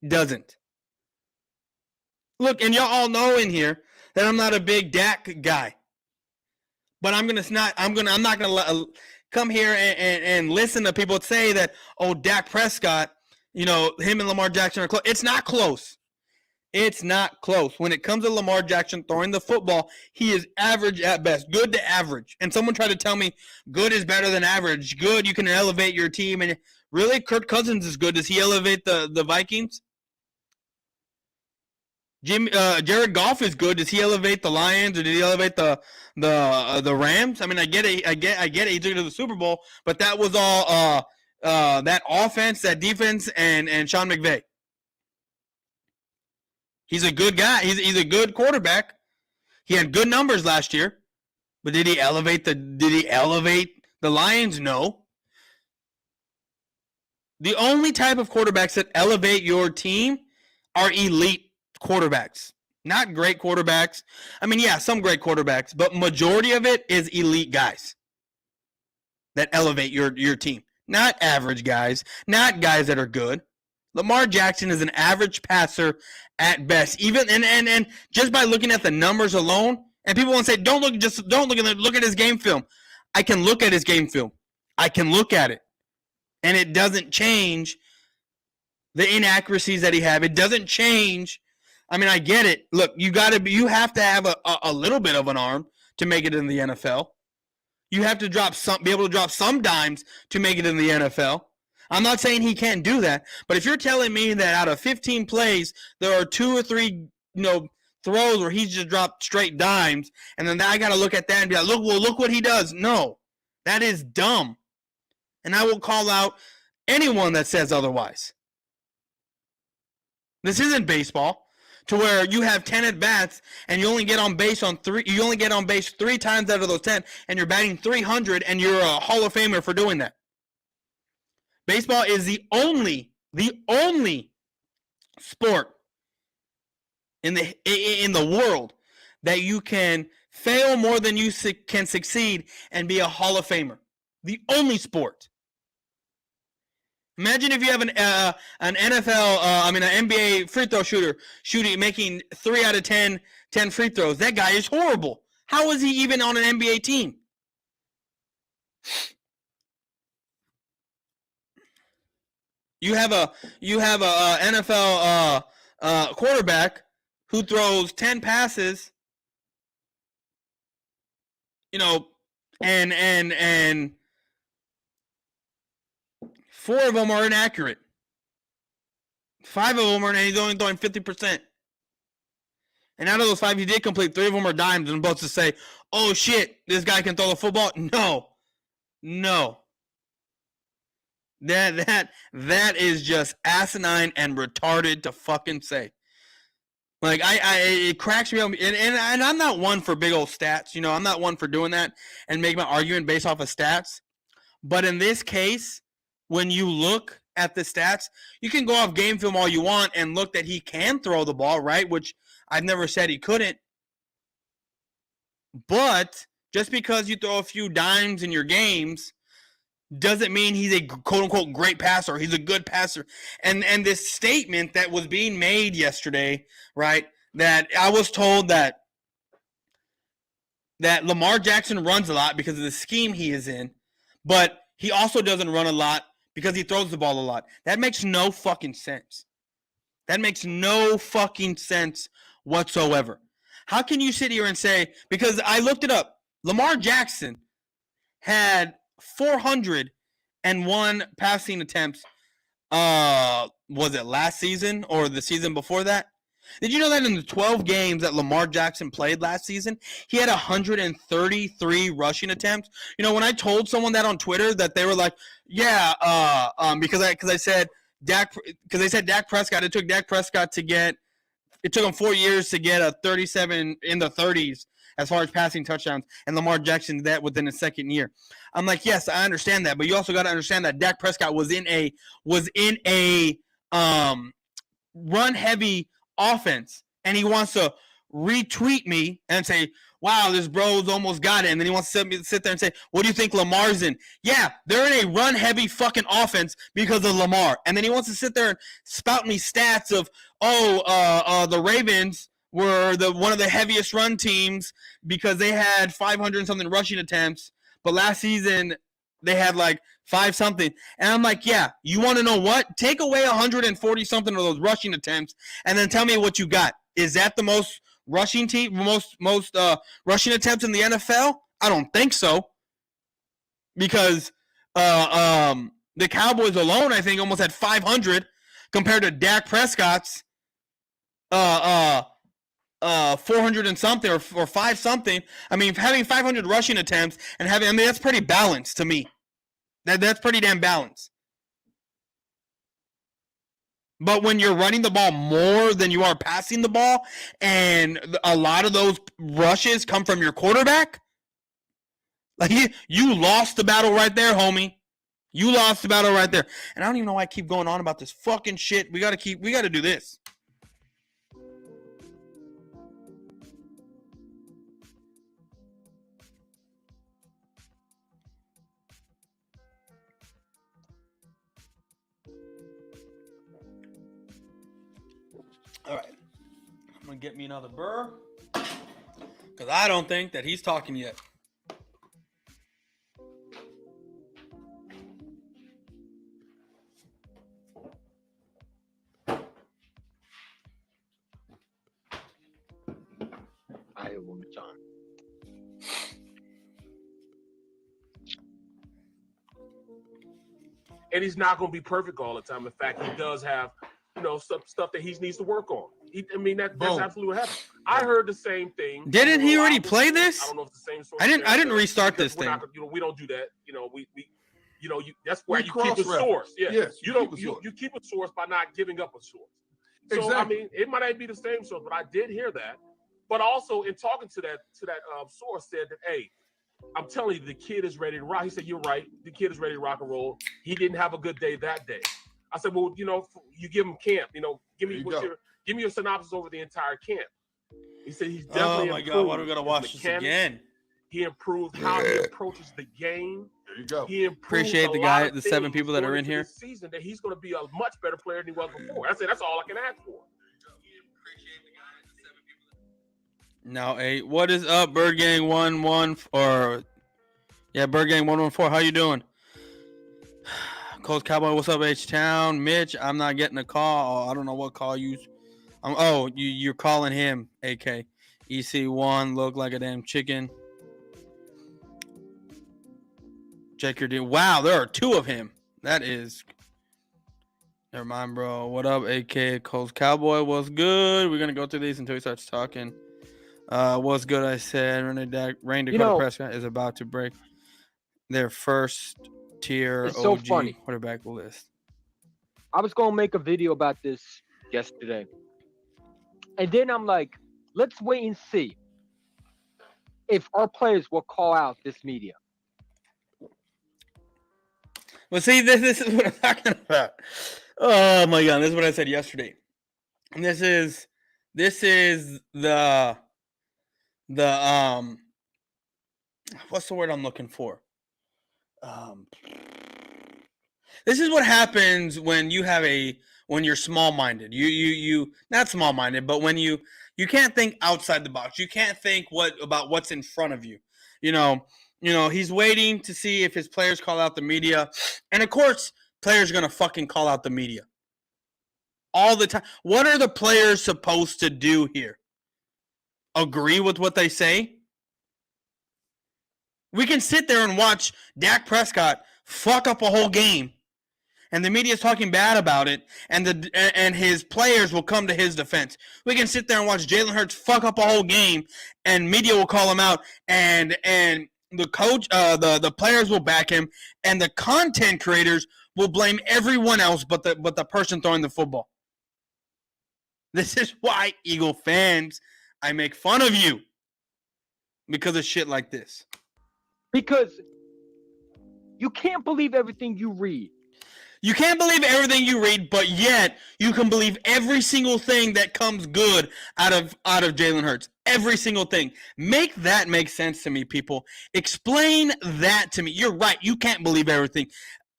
doesn't. Look, and y'all all know in here that I'm not a big Dak guy, but I'm not gonna come here and listen to people say that, oh, Dak Prescott, him and Lamar Jackson are close. It's not close. It's not close. When it comes to Lamar Jackson throwing the football, he is average at best, good to average. And someone tried to tell me good is better than average. Good, you can elevate your team. And really, Kirk Cousins is good. Does he elevate the Vikings? Jared Goff is good. Does he elevate the Lions, or did he elevate the Rams? I mean, I get it. He took it to the Super Bowl, but that was all that offense, that defense, and Sean McVay. He's a good guy. He's a good quarterback. He had good numbers last year, but did he elevate the Lions? No. The only type of quarterbacks that elevate your team are elite quarterbacks, not great quarterbacks. I mean, yeah, some great quarterbacks, but majority of it is elite guys that elevate your team, not average guys, not guys that are good. Lamar Jackson is an average passer at best. Even and just by looking at the numbers alone, and people want to say, look at his game film. I can look at his game film. I can look at it, and it doesn't change the inaccuracies that he have. It doesn't change. I mean, I get it. Look, you have to have a little bit of an arm to make it in the NFL. You have to be able to drop some dimes to make it in the NFL. I'm not saying he can't do that, but if you're telling me that out of 15 plays, there are 2 or 3, throws where he's just dropped straight dimes, and then I got to look at that and be like, look what he does. No, that is dumb. And I will call out anyone that says otherwise. This isn't baseball, to where you have 10 at bats and you only get on base 3 times out of those 10, and you're batting 300, and you're a Hall of Famer for doing that. Baseball is the only sport in the world that you can fail more than you can succeed and be a Hall of Famer. The only sport. Imagine if you have an NFL, an NBA free throw shooter making 3 out of 10 free throws. That guy is horrible. How is he even on an NBA team? You have a NFL quarterback who throws 10 passes, and 4 of them are inaccurate. 5 of them and he's only throwing 50%. And out of those 5 he did complete, 3 of them are dimes. And I'm supposed to say, oh shit, this guy can throw the football? No. That is just asinine and retarded to fucking say. Like, it cracks me up, and I'm not one for big old stats. I'm not one for doing that and make my argument based off of stats. But in this case, when you look at the stats, you can go off game film all you want and look that he can throw the ball, right? Which I've never said he couldn't. But just because you throw a few dimes in your games doesn't mean he's a quote-unquote great passer. He's a good passer. And this statement that was being made yesterday, right, that I was told that Lamar Jackson runs a lot because of the scheme he is in, but he also doesn't run a lot because he throws the ball a lot. That makes no fucking sense. That makes no fucking sense whatsoever. How can you sit here and say, because I looked it up, Lamar Jackson had 401 passing attempts. Was it last season or the season before that? Did you know that in the 12 games that Lamar Jackson played last season, he had 133 rushing attempts? You know, when I told someone that on Twitter, that they were like, yeah, because I said Dak Prescott. It took Dak Prescott it took him 4 years to get a 37 in the 30s as far as passing touchdowns, and Lamar Jackson did that within his second year. I'm like, yes, I understand that, but you also got to understand that Dak Prescott was in a run heavy offense, and he wants to retweet me and say, wow, this bro's almost got it. And then he wants to sit there and say, what do you think Lamar's in? Yeah, they're in a run heavy fucking offense because of Lamar. And then he wants to sit there and spout me stats of, the Ravens were one of the heaviest run teams because they had 500 and something rushing attempts, but last season they had like 5 something. And I'm like, yeah, you want to know what? Take away 140 something of those rushing attempts and then tell me what you got. Is that the most rushing team, most rushing attempts in the NFL? I don't think so. Because the Cowboys alone, I think, almost had 500 compared to Dak Prescott's 400 and something or 5 something. I mean, having 500 rushing attempts and that's pretty balanced to me. That's pretty damn balanced. But when you're running the ball more than you are passing the ball, and a lot of those rushes come from your quarterback, like you lost the battle right there, homie. You lost the battle right there. And I don't even know why I keep going on about this fucking shit. We got to do this. All right, I'm going to get me another burr because I don't think that he's talking yet. I will John. And he's not going to be perfect all the time. In fact, he does have, stuff that he needs to work on. That's absolutely what happened. I heard the same thing. Didn't he already play this? I don't know if it's the same source. I didn't restart this thing. We don't do that. That's why you keep a source. Yes. You keep a source by not giving up a source. So exactly. I mean, it might not be the same source, but I did hear that. But also in talking to that source said that, hey, I'm telling you, the kid is ready to rock. He said, you're right. The kid is ready to rock and roll. He didn't have a good day that day. I said, well, you give him camp. Give me your synopsis over the entire camp. He said he's definitely. Oh my God! Why do we gotta watch this again? He improved how he approaches the game. There you go. He improved. Appreciate the 7 people that are in here. This season that he's going to be a much better player than he was before. I said that's all I can ask for. Now, what is up, Bird Gang 114? Bird Gang 114. How you doing? Coast Cowboy, what's up, H-Town? Mitch, I'm not getting a call. I don't know what call you. You're calling him, AK. EC1, look like a damn chicken. Check your deal. Wow, there are 2 of him. That is. Never mind, bro. What up, AK? Coast Cowboy, what's good? We're going to go through these until he starts talking. What's good, I said. Rain Dakota Prescott is about to break their first tier it's OG so funny. Quarterback list. I was going to make a video about this yesterday. And then I'm like, let's wait and see if our players will call out this media. Well, see, this is what I'm talking about. Oh, my God. This is what I said yesterday. And this is the what's the word I'm looking for? This is what happens when you're small-minded. You not small-minded, but when you can't think outside the box. You can't think about what's in front of you. He's waiting to see if his players call out the media. And of course, players are going to fucking call out the media all the time. What are the players supposed to do here? Agree with what they say? We can sit there and watch Dak Prescott fuck up a whole game and the media is talking bad about it, and his players will come to his defense. We can sit there and watch Jalen Hurts fuck up a whole game, and media will call him out, and the coach, the players will back him, and the content creators will blame everyone else but the person throwing the football. This is why, Eagle fans, I make fun of you because of shit like this. Because you can't believe everything you read. You can't believe everything you read, but yet you can believe every single thing that comes good out of Jalen Hurts. Every single thing. Make that make sense to me, people. Explain that to me. You're right. You can't believe everything.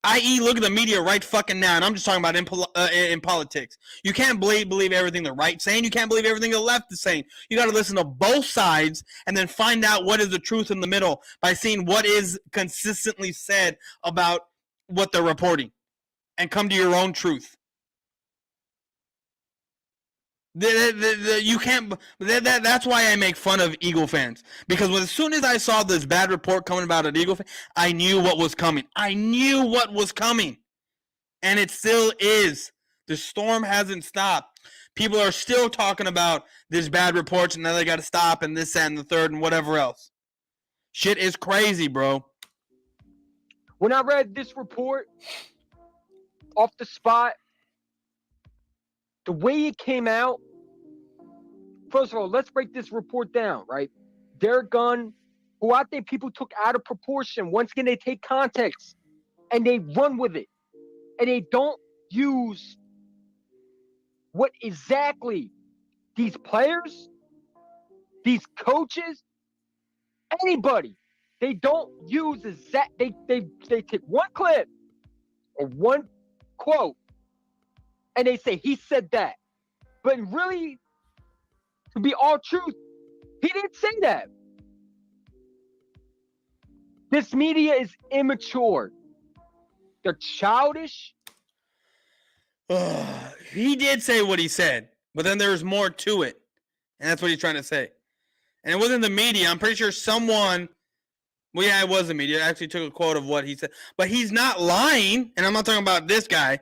I.e., look at the media right fucking now, and I'm just talking about in politics. You can't believe everything the right's saying. You can't believe everything the left is saying. You got to listen to both sides and then find out what is the truth in the middle by seeing what is consistently said about what they're reporting, and come to your own truth. You can't. That's why I make fun of Eagle fans, because as soon as I saw this bad report coming about an Eagle fan, I knew what was coming. I knew what was coming, and it still is. The storm hasn't stopped. People are still talking about this bad reports, and now they got to stop, and this, that, and the third, and whatever else. Shit is crazy, bro. When I read this report off the spot, the way it came out, first of all, let's break this report down, right? Derek Gunn, who I think people took out of proportion. Once again, they take context and they run with it. And they don't use what exactly these players, these coaches, anybody, they don't use they take one clip or one quote and they say he said that. But really, to be all truth, he didn't say that. This media is immature. They're childish. He did say what he said, but then there was more to it. And that's what he's trying to say. And it wasn't the media. I'm pretty sure someone, well, yeah, it was the media. I actually took a quote of what he said. But he's not lying, and I'm not talking about this guy.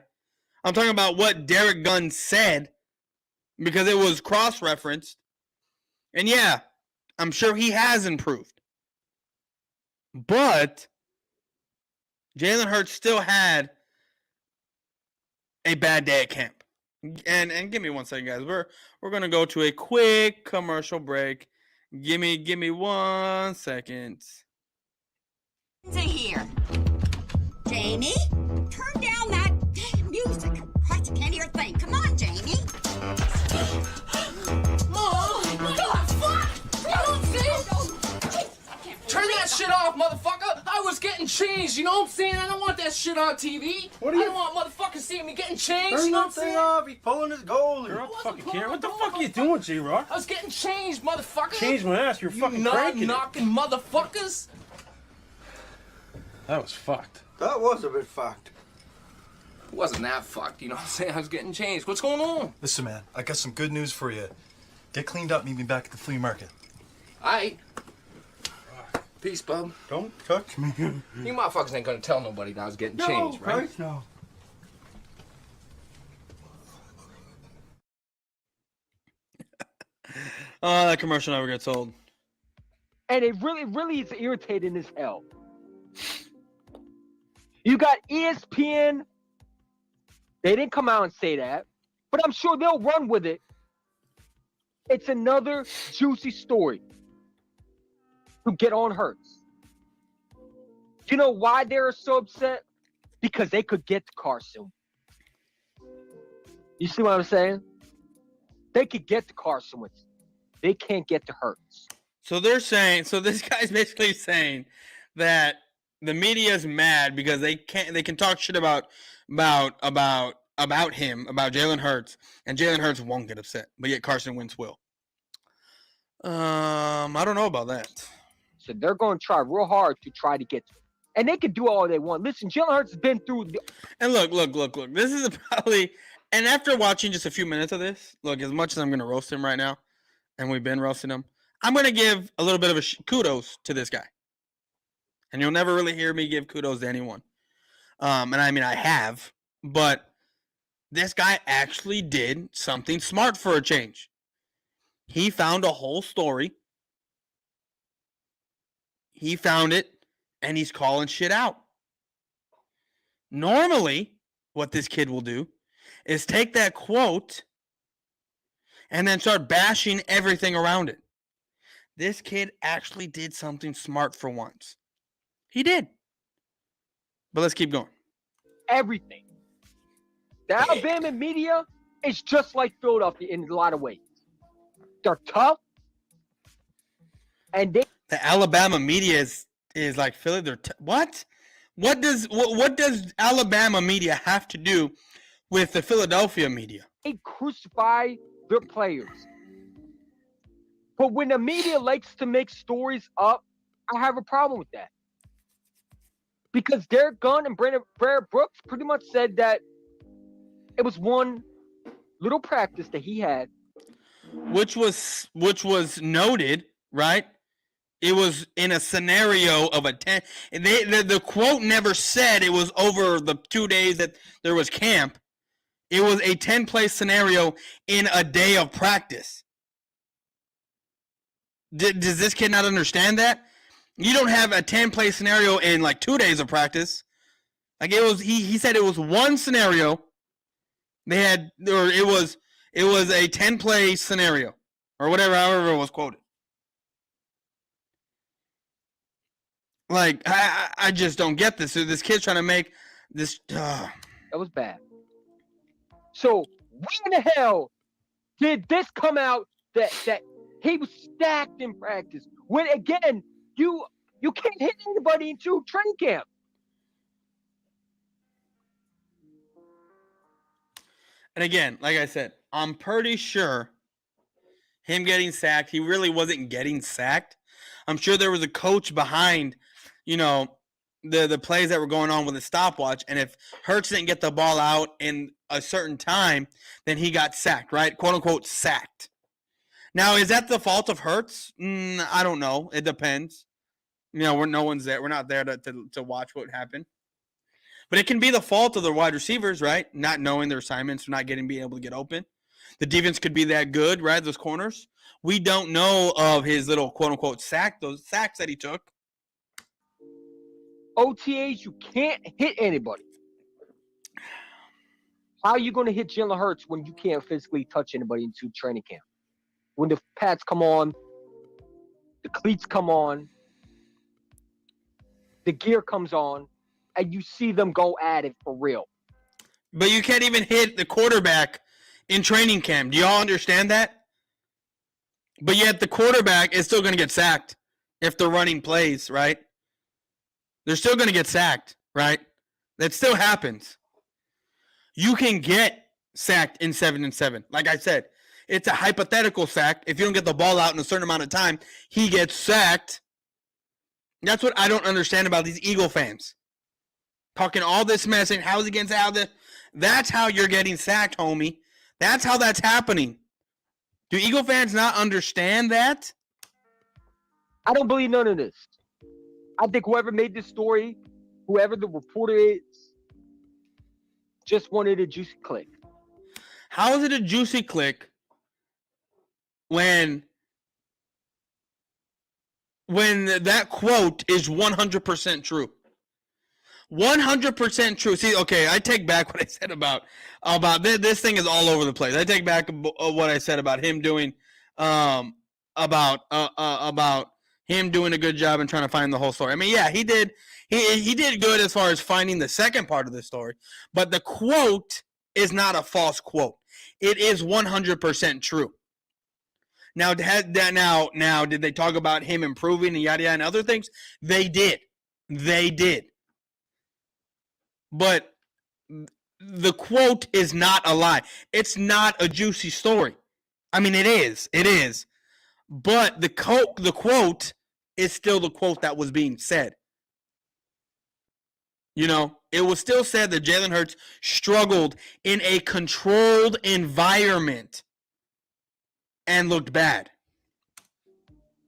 I'm talking about what Derek Gunn said, because it was cross-referenced. And yeah, I'm sure he has improved. But Jalen Hurts still had a bad day at camp. And give me 1 second, guys. We're gonna go to a quick commercial break. Give me 1 second. To here. Jamie, turn down that damn music. Christ, I can't hear a thing. Come on, Jamie. Mom, what the fuck? You don't see? Turn that shit off, motherfucker. I was getting changed, you know what I'm saying? I don't want that shit on TV. What are you? I don't want motherfuckers seeing me getting changed, Turn you know what I'm that thing saying? off. He's pulling his goalie. You're off the wasn't fucking pulling camera. What the the fuck are you ball. doing, J-Rock? I was getting changed, motherfucker. Change my ass. You're You fucking cranking it. knocking motherfuckers. That was fucked. That was a bit fucked. It wasn't that fucked, you know what I'm saying? I was getting changed. What's going on? Listen, man, I got some good news for you. Get cleaned up, meet me back at the flea market. Aight. Peace, bub. Don't touch me. You motherfuckers ain't gonna tell nobody that I was getting changed, right? Christ, no. Oh, that commercial never gets old. And it really is irritating as hell. You got ESPN. They didn't come out and say that, but I'm sure they'll run with it. It's another juicy story to get on Hurts. You know why they're so upset? Because they could get to Carson. You see what I'm saying? They could get to Carson Wentz. They can't get to Hurts. So they're saying, so this guy's basically saying that the media is mad because they can talk shit about him, about Jalen Hurts, and Jalen Hurts won't get upset, but yet Carson Wentz will. I don't know about that. So they're going to try real hard to try to get to him. And they can do all they want. Listen, Jalen Hurts has been through the... And look. This is probably, and after watching just a few minutes of this, look, as much as I'm going to roast him right now, and we've been roasting him, I'm going to give a little bit of a kudos to this guy. And you'll never really hear me give kudos to anyone. And I mean, I have. But this guy actually did something smart for a change. He found a whole story. He found it, and he's calling shit out. Normally, what this kid will do is take that quote and then start bashing everything around it. This kid actually did something smart for once. He did. But let's keep going. Everything. The Alabama media is just like Philadelphia in a lot of ways. They're tough, and the Alabama media is like Philly. What? What does Alabama media have to do with the Philadelphia media? They crucify their players. But when the media likes to make stories up, I have a problem with that. Because Derek Gunn and Brandon Brooks pretty much said that it was one little practice that he had, which was noted, right? It was in a scenario of a 10. The quote never said it was over the 2 days that there was camp. It was a 10-play scenario in a day of practice. Does this kid not understand that? You don't have a 10-play scenario in like 2 days of practice. Like it was, he said it was one scenario. It was a 10-play scenario or whatever, however it was quoted. Like, I just don't get this. So this kid's trying to make this. That was bad. So when the hell did this come out that he was stacked in practice? When again, you can't hit anybody into training camp. And again, like I said, I'm pretty sure him getting sacked, he really wasn't getting sacked. I'm sure there was a coach behind, the plays that were going on with the stopwatch. And if Hurts didn't get the ball out in a certain time, then he got sacked, right? Quote unquote sacked. Now, is that the fault of Hurts? I don't know. It depends. No one's there. We're not there to watch what happened. But it can be the fault of the wide receivers, right? Not knowing their assignments, not being able to get open. The defense could be that good, right? Those corners. We don't know of his little quote-unquote those sacks that he took. OTAs, you can't hit anybody. How are you going to hit Jalen Hurts when you can't physically touch anybody into training camp? When the pads come on, the cleats come on, the gear comes on, and you see them go at it for real. But you can't even hit the quarterback in training camp. Do y'all understand that? But yet the quarterback is still going to get sacked if they're running plays, right? They're still going to get sacked, right? That still happens. You can get sacked in 7-7. Like I said, it's a hypothetical sack. If you don't get the ball out in a certain amount of time, he gets sacked. That's what I don't understand about these Eagle fans. Talking all this mess and how's against how the. That's how you're getting sacked, homie. That's how that's happening. Do Eagle fans not understand that? I don't believe none of this. I think whoever made this story, whoever the reporter is, just wanted a juicy click. How is it a juicy click when that quote is 100% true? 100% true. See, okay, I take back what I said about this thing is all over the place. I take back what I said about him doing about him doing a good job and trying to find the whole story. I mean, yeah, he did good as far as finding the second part of the story, but the quote is not a false quote. It is 100% true. Now, did they talk about him improving and yada yada and other things? They did. But the quote is not a lie. It's not a juicy story. I mean, it is. But the quote is still the quote that was being said. It was still said that Jalen Hurts struggled in a controlled environment and looked bad.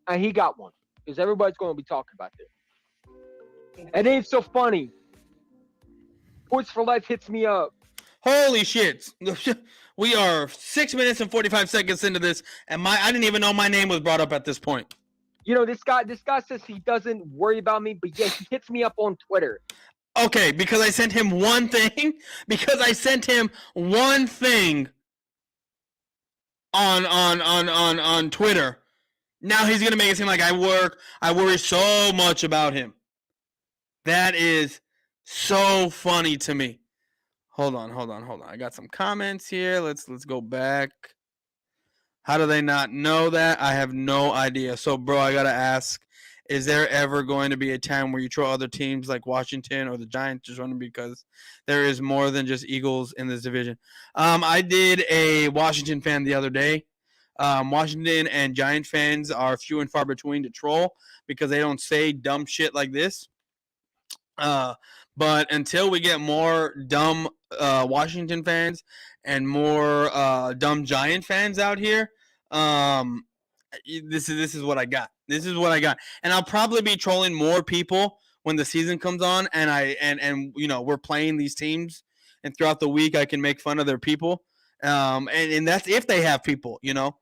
And he got one. Because everybody's going to be talking about this. And it's so funny. Boyz4Life hits me up. Holy shit. We are 6 minutes and 45 seconds into this, and I didn't even know my name was brought up at this point. You know, this guy says he doesn't worry about me, but yeah, he hits me up on Twitter. Okay, because I sent him one thing. Because I sent him one thing on Twitter. Now he's gonna make it seem like I worry so much about him. That is so funny to me. Hold on. I got some comments here. Let's go back. How do they not know that? I have no idea. So, bro, I gotta ask: is there ever going to be a time where you troll other teams like Washington or the Giants just running because there is more than just Eagles in this division? I did a Washington fan the other day. Washington and Giant fans are few and far between to troll because they don't say dumb shit like this. But until we get more dumb Washington fans and more dumb Giant fans out here, this is what I got. This is what I got, and I'll probably be trolling more people when the season comes on, and you know we're playing these teams, and throughout the week I can make fun of their people, and that's if they have people, you know.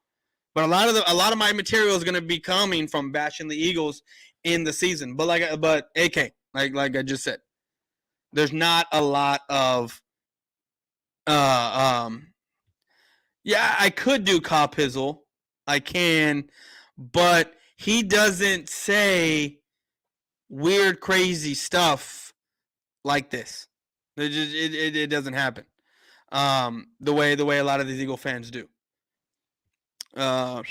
But a lot of my material is going to be coming from bashing the Eagles in the season. But AK, like I just said, there's not a lot of yeah, I could do Cop Hizzle. I can, but he doesn't say weird, crazy stuff like this. It doesn't happen. The way a lot of these Eagle fans do. Go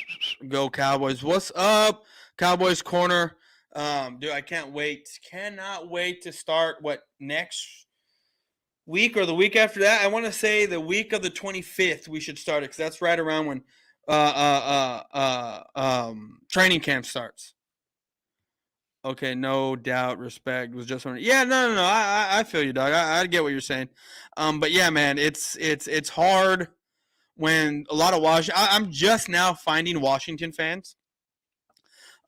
Cowboys. What's up? Cowboys Corner. Dude, I cannot wait to start next week or the week after that. I want to say the week of the 25th we should start it because that's right around when training camp starts. Okay, no doubt, respect was just one. Yeah, no. I feel you, dog. I get what you're saying. But yeah, man, it's hard when a lot of I'm just now finding Washington fans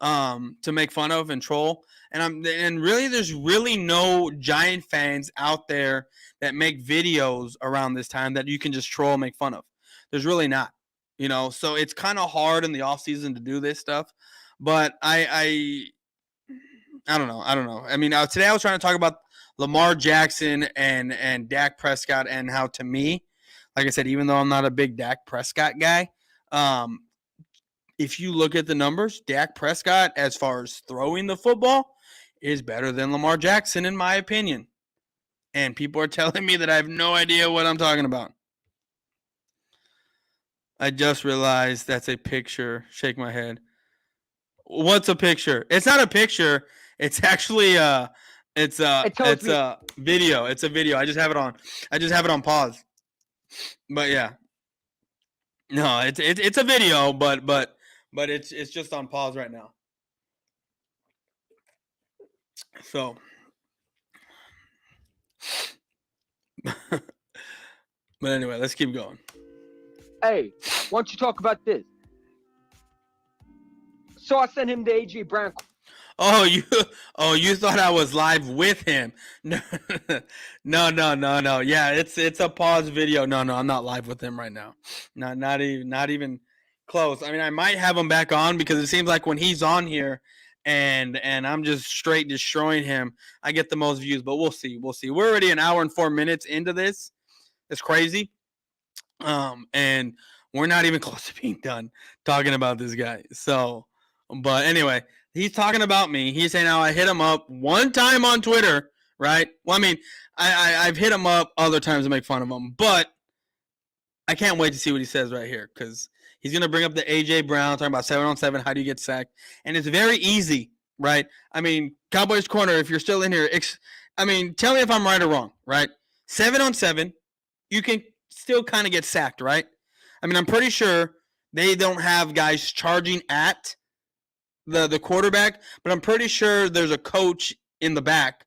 to make fun of and troll. And really there's really no Giant fans out there that make videos around this time that you can just troll and make fun of. There's really not. You know, so it's kind of hard in the off season to do this stuff. But I don't know. I mean, today I was trying to talk about Lamar Jackson and Dak Prescott and how, to me, like I said, even though I'm not a big Dak Prescott guy, if you look at the numbers, Dak Prescott, as far as throwing the football, is better than Lamar Jackson, in my opinion. And people are telling me that I have no idea what I'm talking about. I just realized that's a picture. Shake my head. What's a picture? It's not a picture. It's actually it's a video. It's a video. I just have it on pause. But yeah. No, it's a video, but it's just on pause right now. So but anyway, let's keep going. Hey, why don't you talk about this? So I sent him the AJ Brown. Oh, you thought I was live with him? No. Yeah, it's a pause video. No, I'm not live with him right now. Not even close. I mean, I might have him back on because it seems like when he's on here and I'm just straight destroying him, I get the most views. But we'll see. We're already an hour and 4 minutes into this. It's crazy. And we're not even close to being done talking about this guy. So, but anyway, he's talking about me. He's saying how I hit him up one time on Twitter, right? Well, I mean, I've hit him up other times to make fun of him, but I can't wait to see what he says right here because he's going to bring up the A.J. Brown, talking about 7-on-7, how do you get sacked? And it's very easy, right? I mean, Cowboys Corner, if you're still in here, tell me if I'm right or wrong, right? 7-on-7, you can still kind of get sacked, right? I mean, I'm pretty sure they don't have guys charging at the quarterback, but I'm pretty sure there's a coach in the back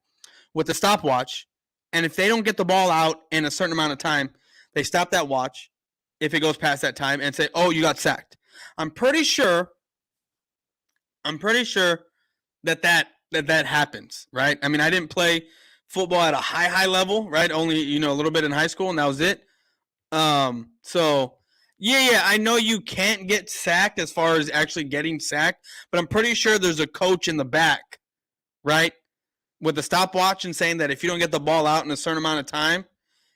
with a stopwatch, and if they don't get the ball out in a certain amount of time, they stop that watch if it goes past that time and say, oh, you got sacked. I'm pretty sure that happens, right? I mean, I didn't play football at a high level, right? Only, a little bit in high school, and that was it. So yeah, I know you can't get sacked as far as actually getting sacked, but I'm pretty sure there's a coach in the back, right, with the stopwatch and saying that if you don't get the ball out in a certain amount of time,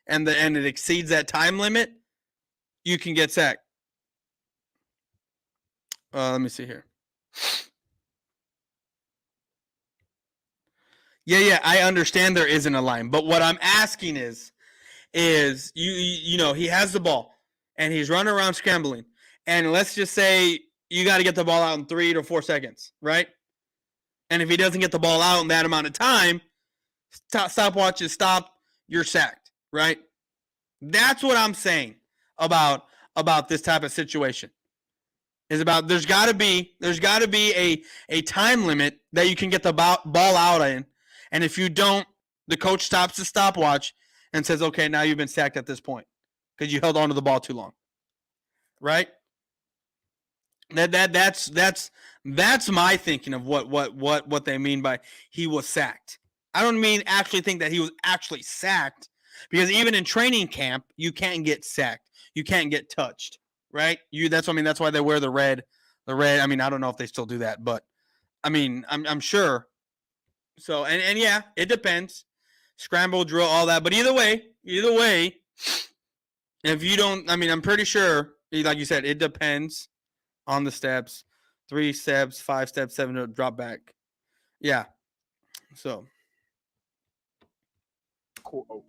and it exceeds that time limit, you can get sacked. Let me see here. Yeah, I understand there isn't a line, but what I'm asking is he has the ball and he's running around scrambling, and let's just say you got to get the ball out in 3 to 4 seconds, right? And if he doesn't get the ball out in that amount of time, stopwatch is stopped, you're sacked, right? That's what I'm saying about this type of situation. Is about there's got to be a time limit that you can get the ball out in, and if you don't, the coach stops the stopwatch and says, "Okay, now you've been sacked at this point because you held on to the ball too long." Right? That's my thinking of what they mean by he was sacked. I don't actually think that he was actually sacked, because even in training camp you can't get sacked, you can't get touched. Right? That's why they wear the red. I mean, I don't know if they still do that, but I mean, I'm sure. So and yeah, it depends. Scramble, drill, all that. But either way, if you don't, I mean, I'm pretty sure, like you said, it depends on the steps. 3 steps, 5 steps, 7 drop back. Yeah. So. Cool.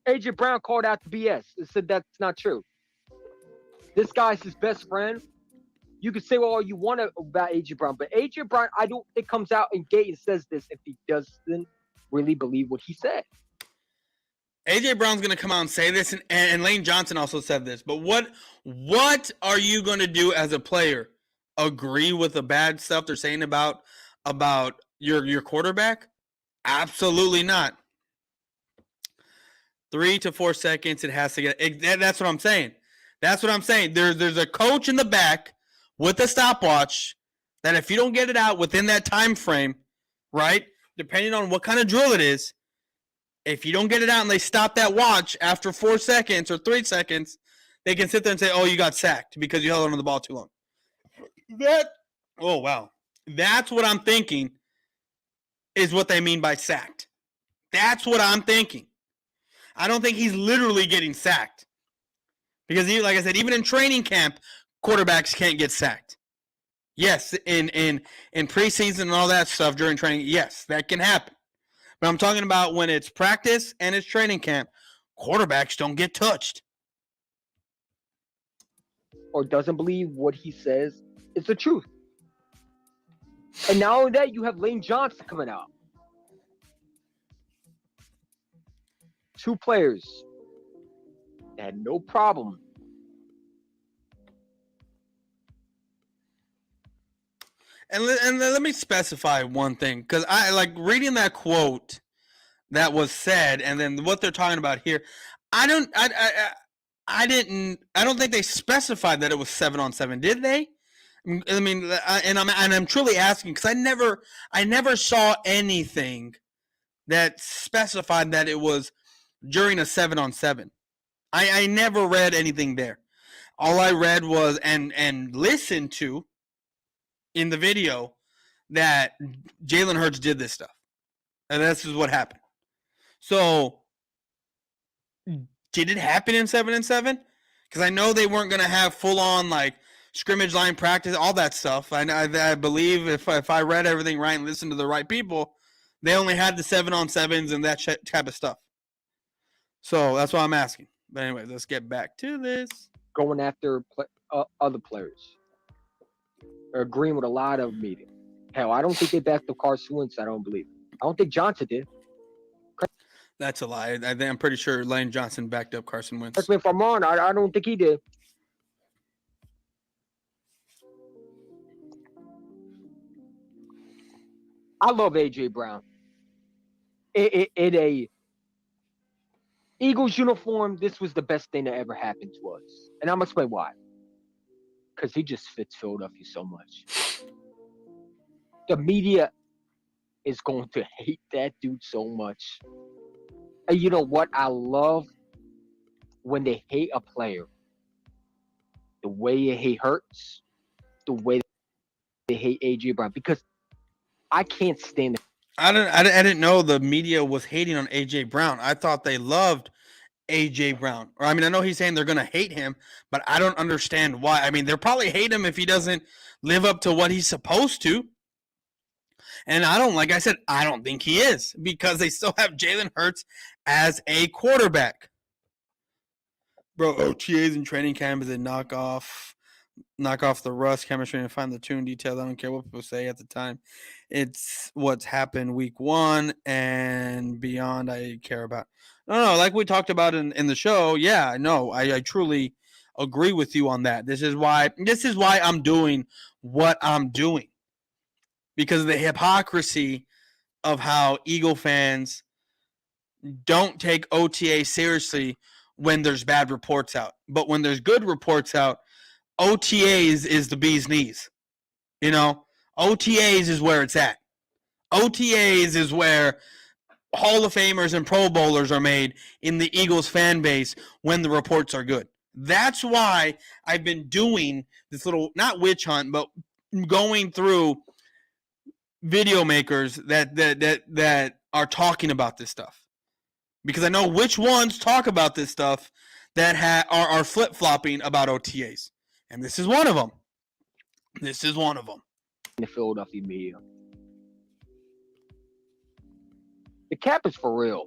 AJ Brown called out the BS and said that's not true. This guy's his best friend. You can say all you want about AJ Brown, but AJ Brown, I don't think comes out and gate and says this if he doesn't really believe what he said. AJ Brown's going to come out and say this, and Lane Johnson also said this. But what are you going to do as a player? Agree with the bad stuff they're saying about your quarterback? Absolutely not. 3 to 4 seconds, it has to get. That's what I'm saying. That's what I'm saying. There's a coach in the back with a stopwatch that if you don't get it out within that time frame, right, depending on what kind of drill it is, if you don't get it out and they stop that watch after 4 seconds or 3 seconds, they can sit there and say, oh, you got sacked because you held onto the ball too long. Oh, wow. That's what I'm thinking is what they mean by sacked. That's what I'm thinking. I don't think he's literally getting sacked. Because, like I said, even in training camp, quarterbacks can't get sacked. Yes, in preseason and all that stuff during training, yes, that can happen. But I'm talking about when it's practice and it's training camp, quarterbacks don't get touched. Or doesn't believe what he says is the truth. And not only that, you have Lane Johnson coming out. 2 players that had no problem. And let me specify one thing, because I like reading that quote that was said, and then what they're talking about here. I don't think they specified that it was 7-on-7, did they? I mean, I'm truly asking because I never saw anything that specified that it was during a 7-on-7. I never read anything there. All I read was and listened to in the video that Jalen Hurts did this stuff. And this is what happened. So, did it happen in 7-on-7? Because I know they weren't going to have full-on, like, scrimmage line practice, all that stuff. I believe if I read everything right and listened to the right people, they only had the 7-on-7s and that type of stuff. So, that's why I'm asking. But anyway, let's get back to this. Going after other players. Or agreeing with a lot of meetings. Hell, I don't think they backed up Carson Wentz. I don't believe it. I don't think Johnson did. That's a lie. I'm pretty sure Lane Johnson backed up Carson Wentz. Correct me if I'm wrong. I don't think he did. I love AJ Brown. In a Eagles uniform, this was the best thing that ever happened to us. And I'm going to explain why. Because he just fits Philadelphia so much. The media is going to hate that dude so much. And you know what? I love when they hate a player. The way he hurts, the way they hate AJ Brown, because I can't stand it. I didn't know the media was hating on AJ Brown. I thought they loved AJ Brown. Or I mean, I know he's saying they're going to hate him, but I don't understand why. I mean, they'll probably hate him if he doesn't live up to what he's supposed to. And like I said, I don't think he is, because they still have Jalen Hurts as a quarterback. Bro, OTAs and training camp is a knock off the rust chemistry and find the tune details. I don't care what people say at the time. It's what's happened week 1 and beyond I care about. No, like we talked about in the show. Yeah, no, I truly agree with you on that. This is why I'm doing what I'm doing, because of the hypocrisy of how Eagle fans don't take OTA seriously when there's bad reports out. But when there's good reports out, OTAs is the bee's knees. You know, OTAs is where it's at. OTAs is where Hall of Famers and Pro Bowlers are made in the Eagles fan base when the reports are good. That's why I've been doing this little, not witch hunt, but going through video makers that are talking about this stuff, because I know which ones talk about this stuff that are flip-flopping about OTAs, and this is one of them. The Philadelphia media. The cap is for real.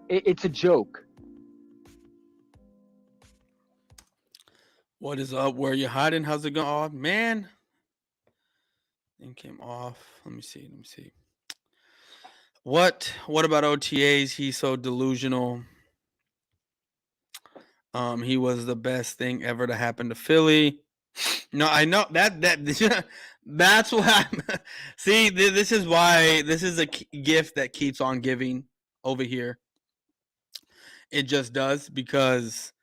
It's a joke. What is up? Where you hiding? How's it going? Oh, man. Thing came off. Let me see. What about OTAs? He's so delusional. He was the best thing ever to happen to Philly. No, I know that that's what see, this is why this is a gift that keeps on giving over here. It just does, because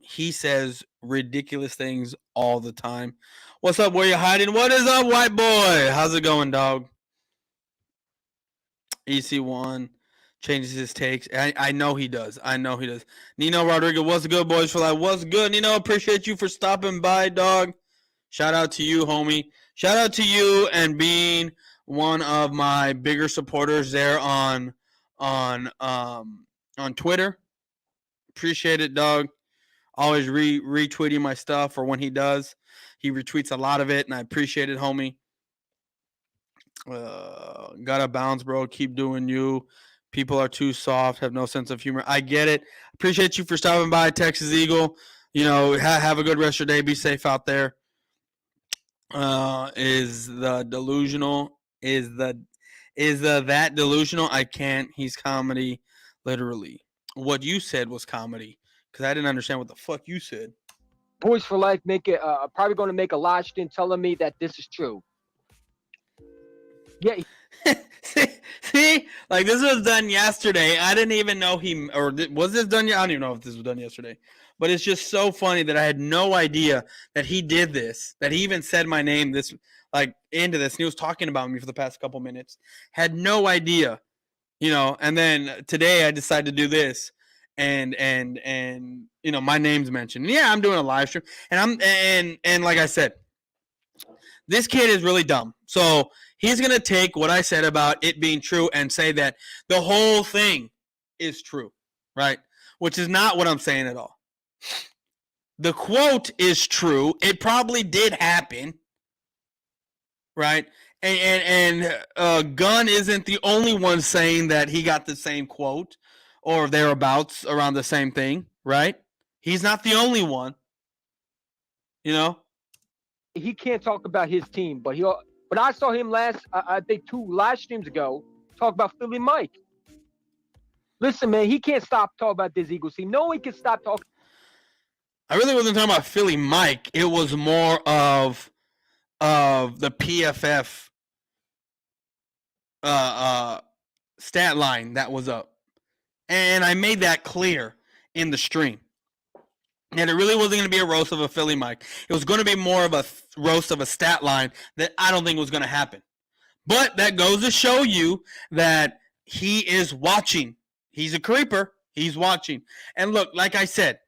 he says ridiculous things all the time. What's up? Where you hiding? What is up, white boy? How's it going, dog? EC1 changes his takes. I know he does. Nino Rodriguez, what's good, Boyz4Life? What's good, Nino? Appreciate you for stopping by, dog. Shout out to you, homie. Shout out to you and being one of my bigger supporters there on Twitter. Appreciate it, dog. Always retweeting my stuff, or when he does, he retweets a lot of it, and I appreciate it, homie. Gotta bounce, bro. Keep doing you. People are too soft, have no sense of humor. I get it. Appreciate you for stopping by, Texas Eagle. You know, have a good rest of your day. Be safe out there. Is the delusional? Is that delusional? I can't. He's comedy, literally. What you said was comedy, because I didn't understand what the fuck you said. Boyz4Life probably going to make a live stream telling me that this is true. Yeah. See, like, this was done yesterday. I didn't even know was this done? I don't even know if this was done yesterday. But it's just so funny that I had no idea that he did this, that he even said my name into this. And he was talking about me for the past couple minutes. Had no idea, and then today I decided to do this, and my name's mentioned. Yeah, I'm doing a live stream, and like I said, this kid is really dumb. So he's going to take what I said about it being true and say that the whole thing is true, right? Which is not what I'm saying at all. The quote is true. It probably did happen, right? And Gunn isn't the only one saying that he got the same quote or thereabouts around the same thing, right? He's not the only one, He can't talk about his team, but I saw him I think 2 live streams ago, talk about Philly Mike. Listen, man, he can't stop talking about this Eagles team. No one can stop talking. I really wasn't talking about Philly Mike. It was more of the PFF stat line that was up. And I made that clear in the stream. And it really wasn't going to be a roast of a Philly Mike. It was going to be more of a roast of a stat line that I don't think was going to happen. But that goes to show you that he is watching. He's a creeper. He's watching. And look, like I said,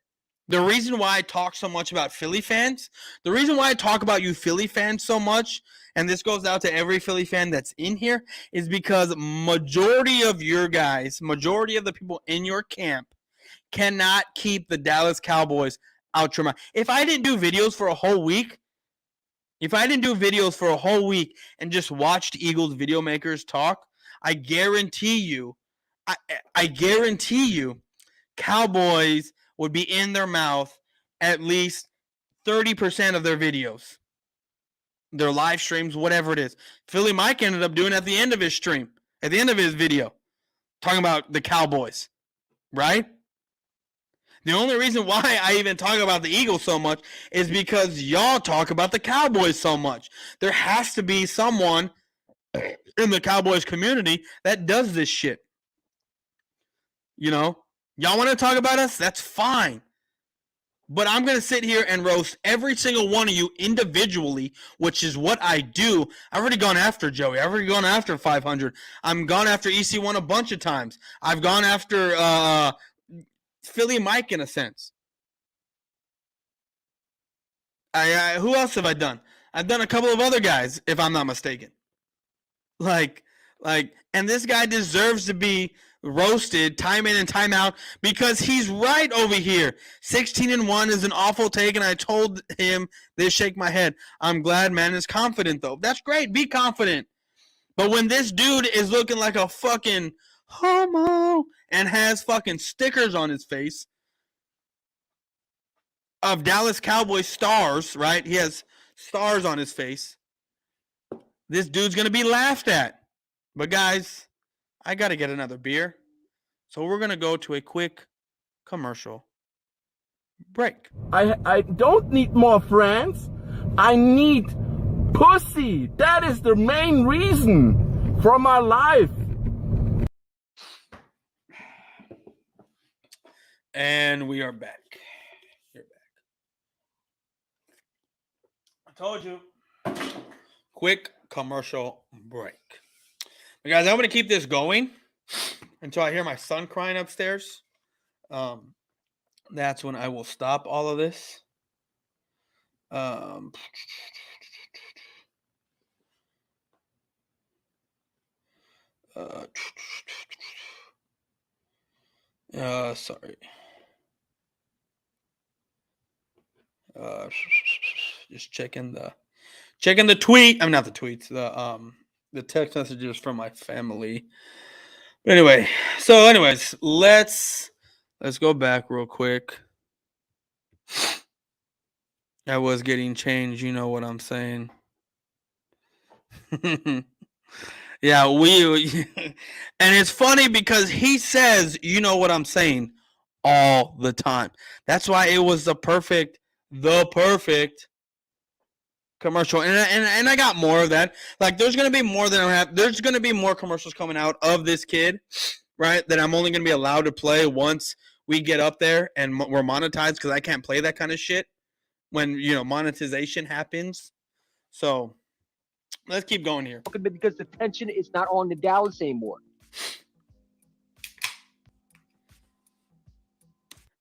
the reason why I talk so much about Philly fans, the reason why I talk about you Philly fans so much, and this goes out to every Philly fan that's in here, is because majority of your guys, majority of the people in your camp cannot keep the Dallas Cowboys out your mind. If I didn't do videos for a whole week, and just watched Eagles video makers talk, I guarantee you, Cowboys would be in their mouth at least 30% of their videos, their live streams, whatever it is. Philly Mike ended up doing at the end of his stream, at the end of his video, talking about the Cowboys, right? The only reason why I even talk about the Eagles so much is because y'all talk about the Cowboys so much. There has to be someone in the Cowboys community that does this shit. You know, y'all want to talk about us? That's fine. But I'm going to sit here and roast every single one of you individually, which is what I do. I've already gone after Joey. I've already gone after 500. I'm gone after EC1 a bunch of times. I've gone after Philly Mike in a sense. Who else have I done? I've done a couple of other guys, if I'm not mistaken. And this guy deserves to be roasted time in and time out because he's right over here. 16-1 is an awful take, and I told him they shake my head. I'm glad man is confident, though. That's great. Be confident. But when this dude is looking like a fucking homo and has fucking stickers on his face of Dallas Cowboys stars, right? He has stars on his face. This dude's going to be laughed at. But guys, I got to get another beer. So we're going to go to a quick commercial break. I don't need more friends. I need pussy. That is the main reason for my life. And we are back. You're back. I told you. Quick commercial break. But guys, I'm going to keep this going until I hear my son crying upstairs. That's when I will stop all of this. Sorry. Just checking the tweet. I'm not the tweets. The text messages from my family. Anyway, let's go back real quick. I was getting changed. You know what I'm saying? Yeah, and it's funny because he says, you know what I'm saying, all the time. That's why it was the perfect commercial. And I got more of that. Like, there's going to be more than I have. There's going to be more commercials coming out of this kid, right, that I'm only going to be allowed to play once we get up there and we're monetized, because I can't play that kind of shit when, monetization happens. So let's keep going here. Because the tension is not on the Dallas anymore.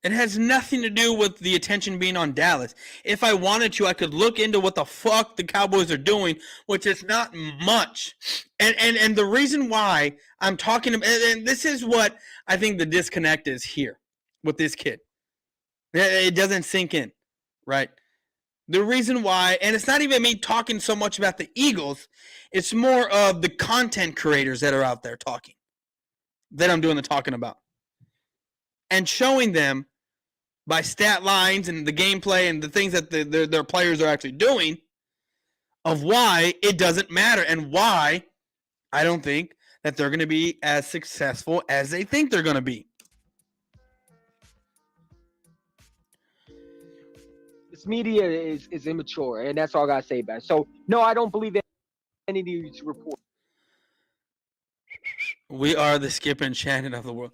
It has nothing to do with the attention being on Dallas. If I wanted to, I could look into what the fuck the Cowboys are doing, which is not much. And the reason why I'm talking, and this is what I think the disconnect is here with this kid. It doesn't sink in, right? The reason why, and it's not even me talking so much about the Eagles, it's more of the content creators that are out there talking, that I'm doing the talking about. And showing them by stat lines and the gameplay and the things that their players are actually doing, of why it doesn't matter and why I don't think that they're going to be as successful as they think they're going to be. This media is immature, and that's all I gotta say about it. So, no, I don't believe any of these reports. We are the Skip and Shannon of the world.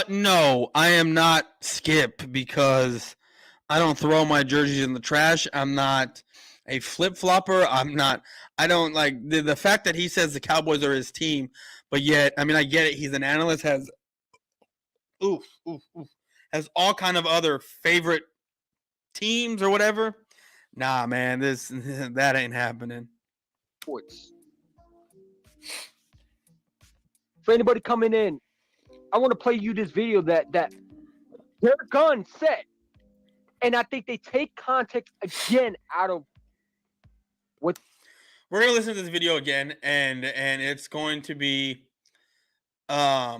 No, I am not Skip, because I don't throw my jerseys in the trash. I'm not a flip-flopper. I don't like the fact that he says the Cowboys are his team, but yet, I mean, I get it. He's an analyst, has all kind of other favorite teams or whatever. Nah, man, that ain't happening. Sports. For anybody coming in, I want to play you this video that their gun said, and I think they take context again out of what. We're gonna listen to this video again, and it's going to be a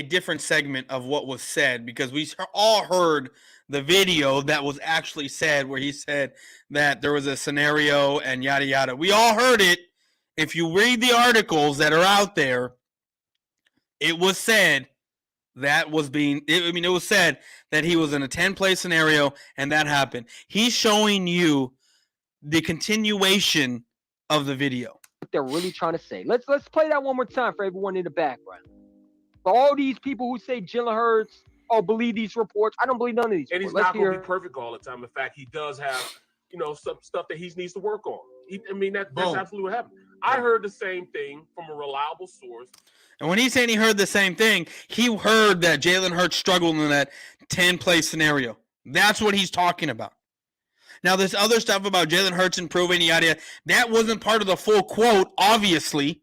different segment of what was said, because we all heard the video that was actually said where he said that there was a scenario and yada yada. We all heard it. If you read the articles that are out there, it was said that was being, it was said that he was in a 10-play scenario and that happened. He's showing you the continuation of the video. What they're really trying to say. Let's play that one more time for everyone in the background. For all these people who say Jalen Hurts, believe these reports, I don't believe none of these. And he's not going to be perfect all the time. In fact, he does have, some stuff that he needs to work on. That's absolutely what happened. I heard the same thing from a reliable source. And when he's saying he heard the same thing, he heard that Jalen Hurts struggled in that 10-play scenario. That's what he's talking about. Now, this other stuff about Jalen Hurts improving, yada, yada, that wasn't part of the full quote, obviously.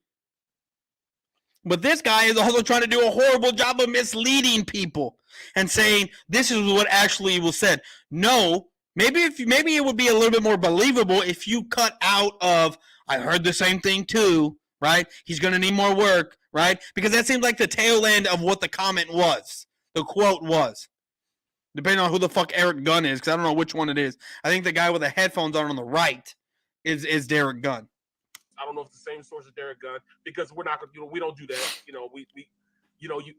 But this guy is also trying to do a horrible job of misleading people and saying this is what actually was said. No, maybe it would be a little bit more believable if you cut out of, I heard the same thing too, right? He's going to need more work, right? Because that seems like the tail end of what the comment was, the quote was. Depending on who the fuck Eric Gunn is, because I don't know which one it is. I think the guy with the headphones on the right is Derek Gunn. I don't know if it's the same source as Derek Gunn, because we're not going. We don't do that.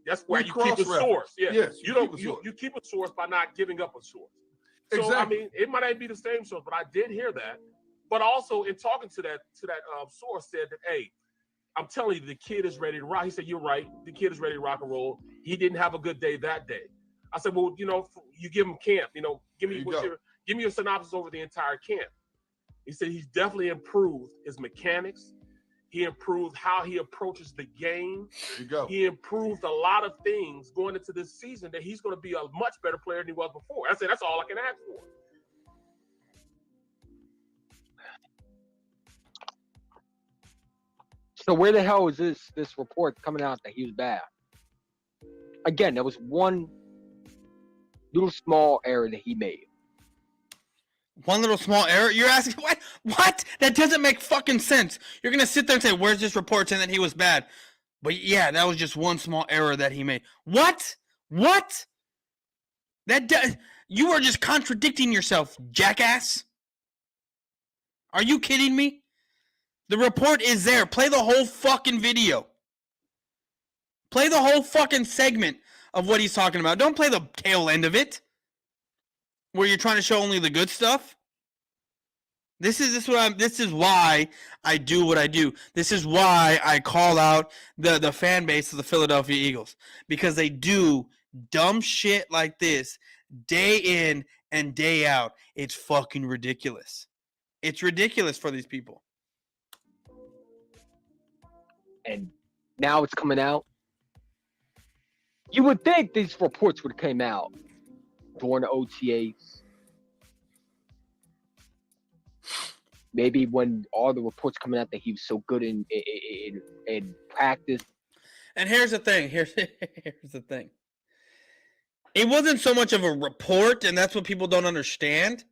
That's why you keep a source. Yeah. Yes, you keep a source by not giving up a source. So exactly. I mean, it might not be the same source, but I did hear that. But also, in talking to that source, said that, hey, I'm telling you, the kid is ready to rock. He said, you're right. The kid is ready to rock and roll. He didn't have a good day that day. I said, well, you give him camp. Give me your synopsis over the entire camp. He said he's definitely improved his mechanics. He improved how he approaches the game. There you go. He improved a lot of things going into this season, that he's going to be a much better player than he was before. I said that's all I can ask for. So where the hell is this report coming out that he was bad? Again, there was one little small error that he made. One little small error? You're asking what? What? That doesn't make fucking sense. You're gonna sit there and say, "Where's this report saying that he was bad?" But yeah, that was just one small error that he made. What? What? You are just contradicting yourself, jackass. Are you kidding me? The report is there. Play the whole fucking video. Play the whole fucking segment of what he's talking about. Don't play the tail end of it, where you're trying to show only the good stuff. This is why I do what I do. This is why I call out the fan base of the Philadelphia Eagles, because they do dumb shit like this day in and day out. It's fucking ridiculous. It's ridiculous for these people. And now it's coming out. You would think these reports would have came out during the OTAs. Maybe when all the reports coming out that he was so good in practice. And here's the thing. Here's the thing. It wasn't so much of a report, and that's what people don't understand.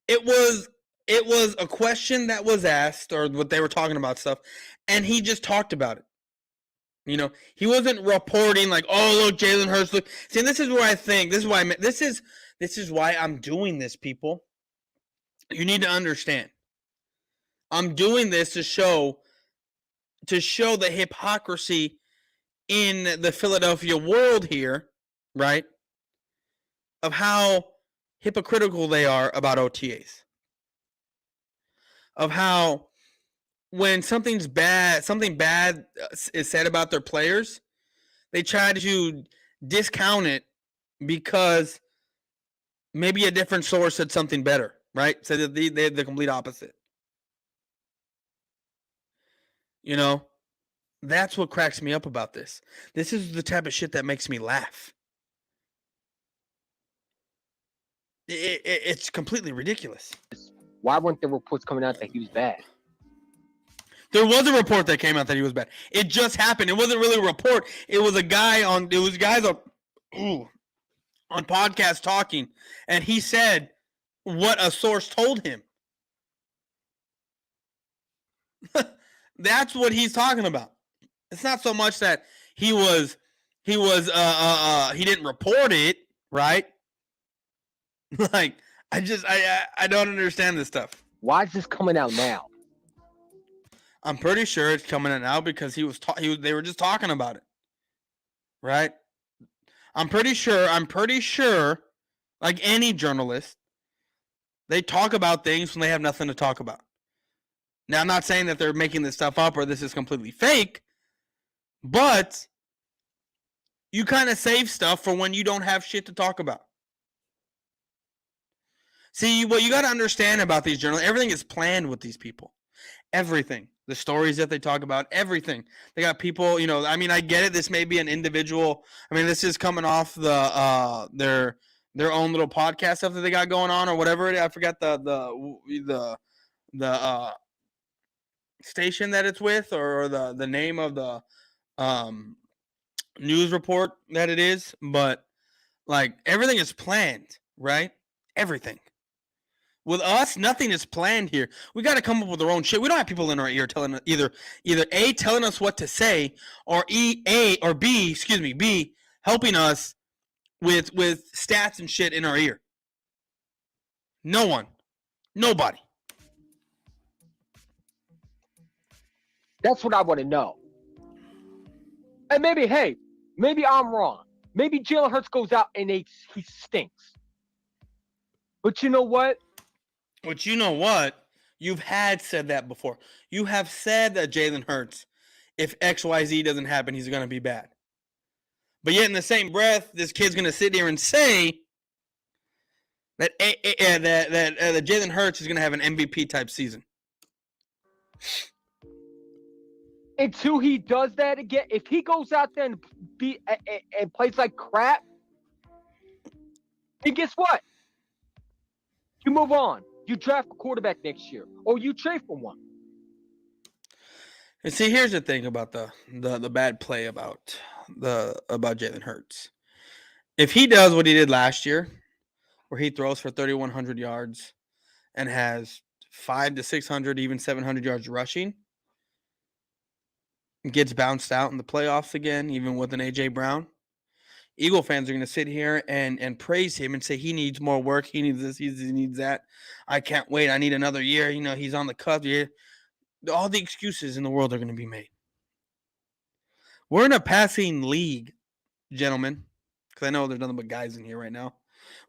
It was a question that was asked, or what they were talking about stuff, and he just talked about it. He wasn't reporting like, "Oh, look, Jalen Hurts." Look, see, this is where I think this is why I'm doing this, people. You need to understand. I'm doing this to show the hypocrisy in the Philadelphia world here, right? Of how hypocritical they are about OTAs. Of how when something bad is said about their players, they try to discount it because Maybe a different source said something better, right? Said the complete opposite. You know, that's what cracks me up about this. This is the type of shit that makes me laugh. It's completely ridiculous. Why weren't there reports coming out that he was bad? There was a report that came out that he was bad. It just happened. It wasn't really a report. It was guys on podcast talking, and he said what a source told him. That's what he's talking about. It's not so much that he didn't report it, right? Like, I don't understand this stuff. Why is this coming out now? I'm pretty sure it's coming out now because they were just talking about it, right? I'm pretty sure, like any journalist, they talk about things when they have nothing to talk about. Now, I'm not saying that they're making this stuff up or this is completely fake, but you kind of save stuff for when you don't have shit to talk about. See, what you got to understand about these journalists, everything is planned with these people. Everything. The stories that they talk about, everything. They got people, I mean, I get it. This may be an individual. I mean, this is coming off their own little podcast stuff that they got going on or whatever. I forgot the station that it's with or the name of the news report that it is. But, like, everything is planned, right? Everything. With us, nothing is planned here. We got to come up with our own shit. We don't have people in our ear telling us either A, telling us what to say, or B, helping us with stats and shit in our ear. No one. Nobody. That's what I want to know. And maybe I'm wrong. Maybe Jalen Hurts goes out and he stinks. But you know what? But you know what? You've said that before. You have said that Jalen Hurts, if XYZ doesn't happen, he's going to be bad. But yet in the same breath, this kid's going to sit here and say that Jalen Hurts is going to have an MVP type season. Until he does that again, if he goes out there and plays like crap, then guess what? You move on. You draft a quarterback next year, or you trade for one. And see, here's the thing about the bad play about Jalen Hurts. If he does what he did last year, where he throws for 3,100 yards and has 500 to 600, even 700 yards rushing, gets bounced out in the playoffs again, even with an A.J. Brown, Eagle fans are going to sit here and praise him and say he needs more work. He needs this. He needs that. I can't wait. I need another year. He's on the cusp. Yeah. All the excuses in the world are going to be made. We're in a passing league, gentlemen, because I know there's nothing but guys in here right now.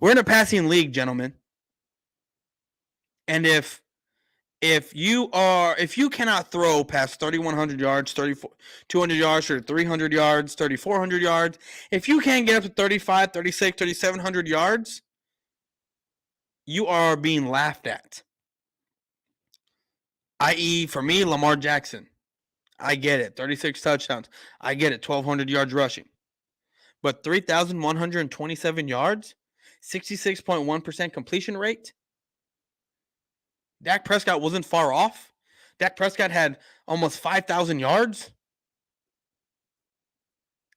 We're in a passing league, gentlemen. And if you cannot throw past 3,100 yards, 200 yards, or 300 yards, 3,400 yards, if you can't get up to 35, 36, 3,700 yards, you are being laughed at. I.e., for me, Lamar Jackson. I get it. 36 touchdowns. I get it. 1,200 yards rushing. But 3,127 yards, 66.1% completion rate. Dak Prescott wasn't far off. Dak Prescott had almost 5,000 yards.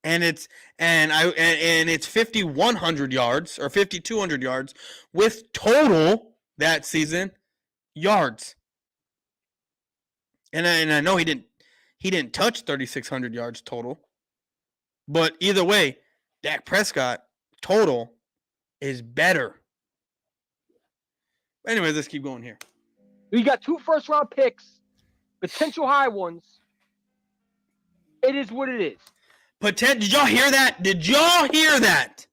And it's 5,100 yards or 5,200 yards with total that season yards. And I know he didn't touch 3,600 yards total. But either way, Dak Prescott total is better. Anyways, let's keep going here. You got 2 first-round picks, potential high ones. It is what it is. Did y'all hear that?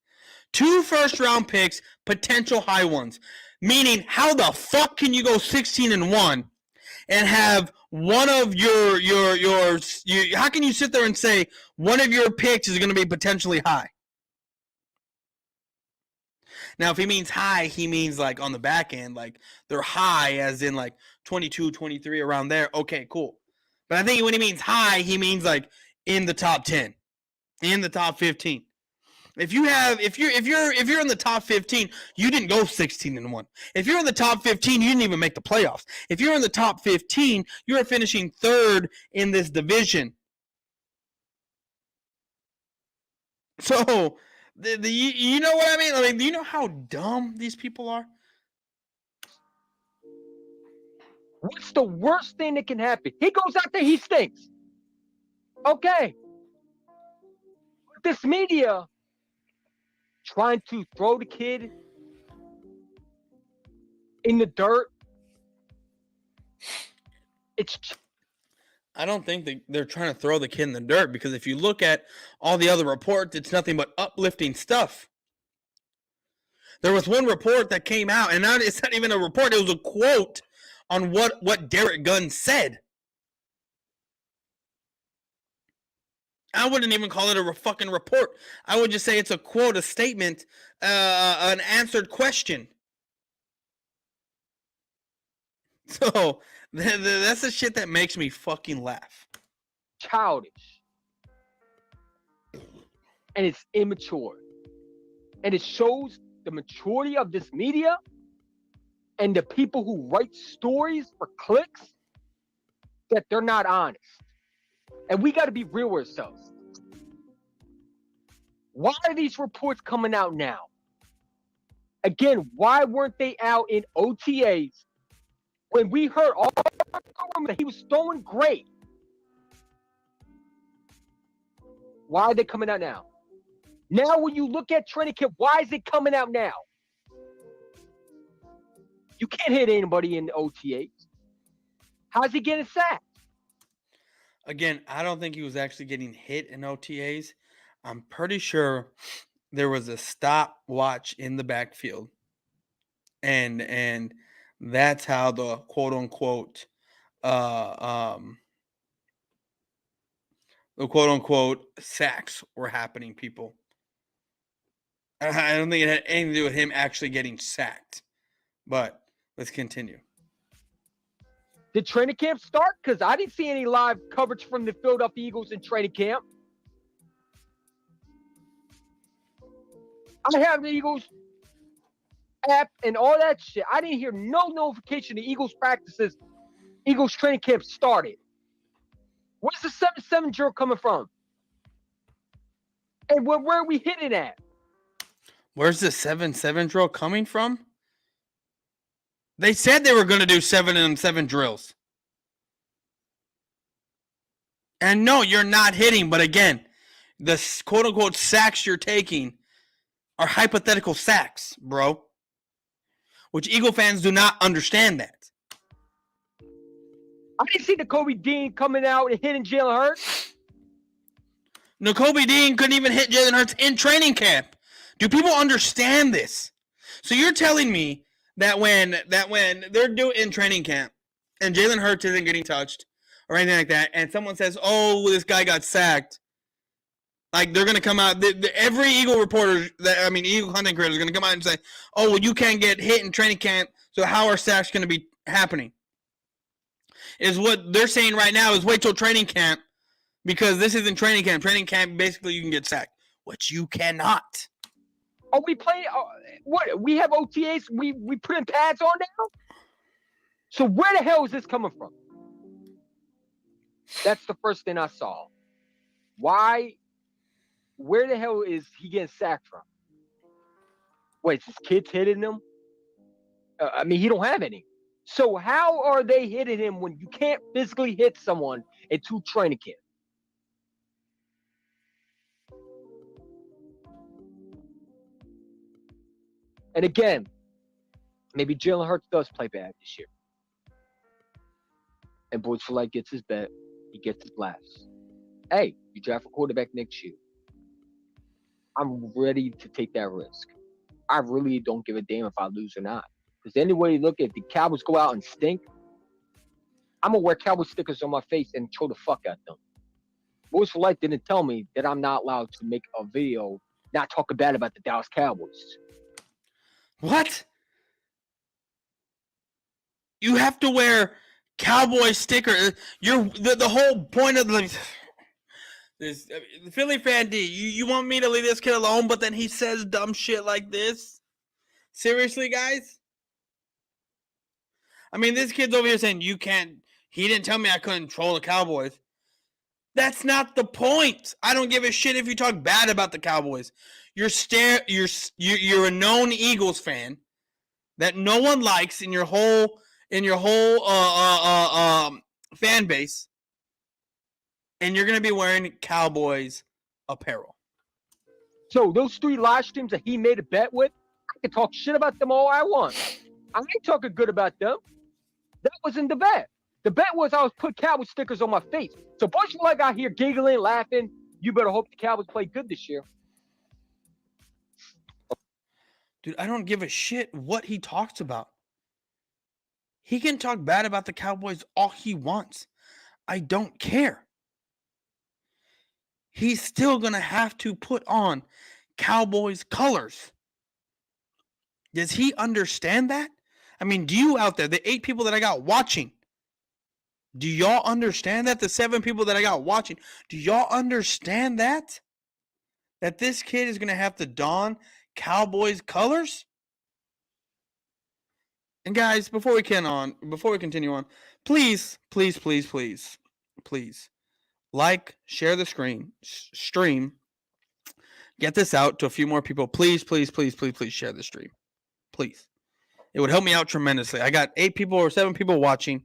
2 first-round picks, potential high ones. Meaning, how the fuck can you go 16-1 and have one of your how can you sit there and say one of your picks is going to be potentially high? Now, if he means high, he means like on the back end, like they're high as in like 22, 23 around there. Okay, cool. But I think when he means high, he means like in the top 10, in the top 15. If you're in the top 15, you didn't go 16-1. If you're in the top 15, you didn't even make the playoffs. If you're in the top 15, you're finishing third in this division. So, you know what I mean? Do you know how dumb these people are? What's the worst thing that can happen? He goes out there, he stinks. Okay. This media trying to throw the kid in the dirt. I don't think they're trying to throw the kid in the dirt, because if you look at all the other reports, it's nothing but uplifting stuff. There was one report that came out, and now it's not even a report. It was a quote on what Derek Gunn said. I wouldn't even call it a fucking report. I would just say it's a quote, a statement, an answered question. So that's the shit that makes me fucking laugh. Childish. And it's immature. And it shows the maturity of this media and the people who write stories for clicks, that they're not honest. And we got to be real with ourselves. Why are these reports coming out now? Again, why weren't they out in OTAs when we heard all that he was throwing great? Why are they coming out now? Now, when you look at training camp, why is it coming out now? You can't hit anybody in the OTAs. How's he getting sacked? Again, I don't think he was actually getting hit in OTAs. I'm pretty sure there was a stopwatch in the backfield. And that's how the quote unquote sacks were happening, people. I don't think it had anything to do with him actually getting sacked. But let's continue. Did training camp start? Because I didn't see any live coverage from the Philadelphia Eagles in training camp. I have the Eagles app and all that shit. I didn't hear no notification the Eagles practices, Eagles training camp started. Where's the 7-7 drill coming from? And where are we hitting at? Where's the 7-7 drill coming from? They said they were going to do 7-7 drills. And no, you're not hitting. But again, the quote-unquote sacks you're taking are hypothetical sacks, bro. Which Eagle fans do not understand that. I didn't see Nakobe Dean coming out and hitting Jalen Hurts. Nakobe Dean couldn't even hit Jalen Hurts in training camp. Do people understand this? So you're telling me that when they're doing in training camp and Jalen Hurts isn't getting touched or anything like that, and someone says, "Oh, this guy got sacked," like they're gonna come out. Every Eagle reporter, Eagle content creator is gonna come out and say, "Oh, well, you can't get hit in training camp, so how are sacks gonna be happening?" Is what they're saying right now is wait till training camp, because this isn't training camp. Training camp, basically, you can get sacked, which you cannot. Are we playing? What? We have OTAs? We putting pads on now? So where the hell is this coming from? That's the first thing I saw. Why? Where the hell is he getting sacked from? Wait, is his kids hitting him? He don't have any. So how are they hitting him when you can't physically hit someone into training camp? And again, maybe Jalen Hurts does play bad this year. And Boyz4Life gets his bet. He gets his laughs. Hey, you draft a quarterback next year. I'm ready to take that risk. I really don't give a damn if I lose or not. Because anyway, look, if the Cowboys go out and stink, I'm going to wear Cowboy stickers on my face and throw the fuck at them. Boyz4Life didn't tell me that I'm not allowed to make a video not talking bad about the Dallas Cowboys. What? You have to wear cowboy sticker. You're the whole point of the Philly fan D. You want me to leave this kid alone, but then he says dumb shit like this? Seriously, guys? I mean, this kid's over here saying you can't. He didn't tell me I couldn't troll the Cowboys. That's not the point. I don't give a shit if you talk bad about the Cowboys. You're a known Eagles fan that no one likes in your whole fan base, and you're gonna be wearing Cowboys apparel. So those 3 live streams that he made a bet with, I can talk shit about them all I want. I ain't talking good about them. That wasn't the bet. The bet was I was put Cowboy stickers on my face. So Boyz4Life got here giggling, laughing. You better hope the Cowboys play good this year. Dude, I don't give a shit what he talks about. He can talk bad about the Cowboys all he wants. I don't care. He's still going to have to put on Cowboys colors. Does he understand that? I mean, do you out there, the 8 people that I got watching, do y'all understand that? The 7 people that I got watching, do y'all understand that? That this kid is going to have to don Cowboys colors? And guys, before we continue on, please, like, share the stream. Get this out to a few more people. Please share the stream. Please. It would help me out tremendously. I got 8 people or 7 people watching.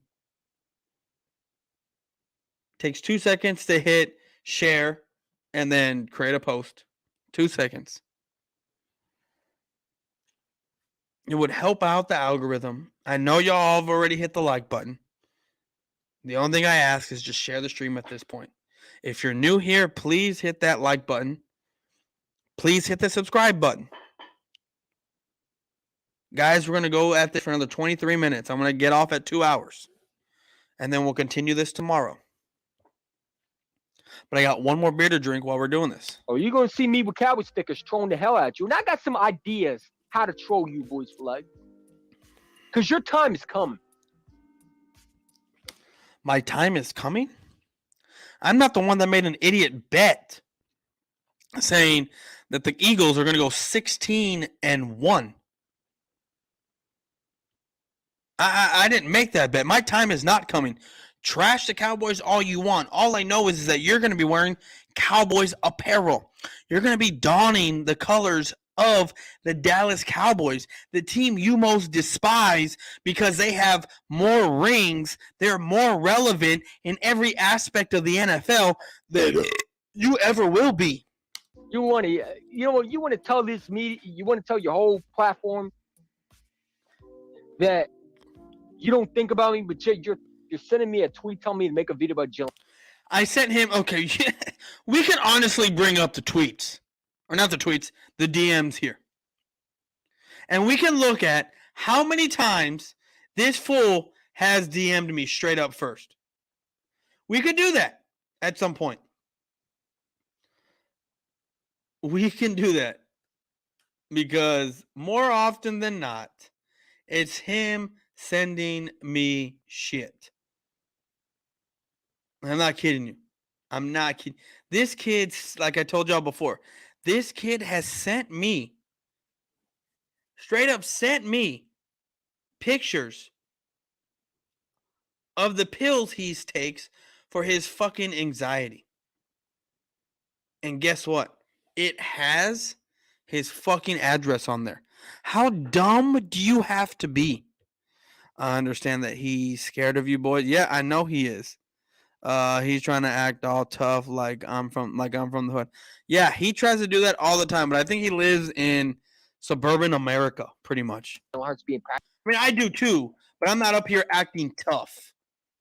Takes 2 seconds to hit share and then create a post. 2 seconds. It would help out the algorithm. I know y'all have already hit the like button. The only thing I ask is just share the stream at this point. If you're new here, please hit that like button. Please hit the subscribe button. Guys, we're going to go at this for another 23 minutes. I'm going to get off at 2 hours. And then we'll continue this tomorrow. But I got one more beer to drink while we're doing this. Oh, you're going to see me with Cowboy stickers trolling the hell out you. And I got some ideas how to troll you, Boyz4Life. Because your time is coming. My time is coming? I'm not the one that made an idiot bet saying that the Eagles are going to go 16-1. I didn't make that bet. My time is not coming. Trash the Cowboys all you want. All I know is that you're going to be wearing Cowboys apparel. You're going to be donning the colors of the Dallas Cowboys, the team you most despise because they have more rings. They're more relevant in every aspect of the NFL than you ever will be. You want to tell this media, you want to tell your whole platform that you don't think about me, but you're sending me a tweet telling me to make a video about Jill. I sent him, okay, we can honestly bring up the tweets. Or not the tweets, the DMs here. And we can look at how many times this fool has DM'd me straight up first. We could do that at some point. We can do that. Because more often than not, it's him sending me shit. I'm not kidding you. I'm not kidding. This kid's, like I told y'all before, this kid has straight up sent me pictures of the pills he takes for his fucking anxiety. And guess what? It has his fucking address on there. How dumb do you have to be? I understand that he's scared of you, boys. Yeah, I know he is. He's trying to act all tough like I'm from the hood. Yeah, he tries to do that all the time, but I think he lives in suburban America, pretty much. I mean, I do too, but I'm not up here acting tough.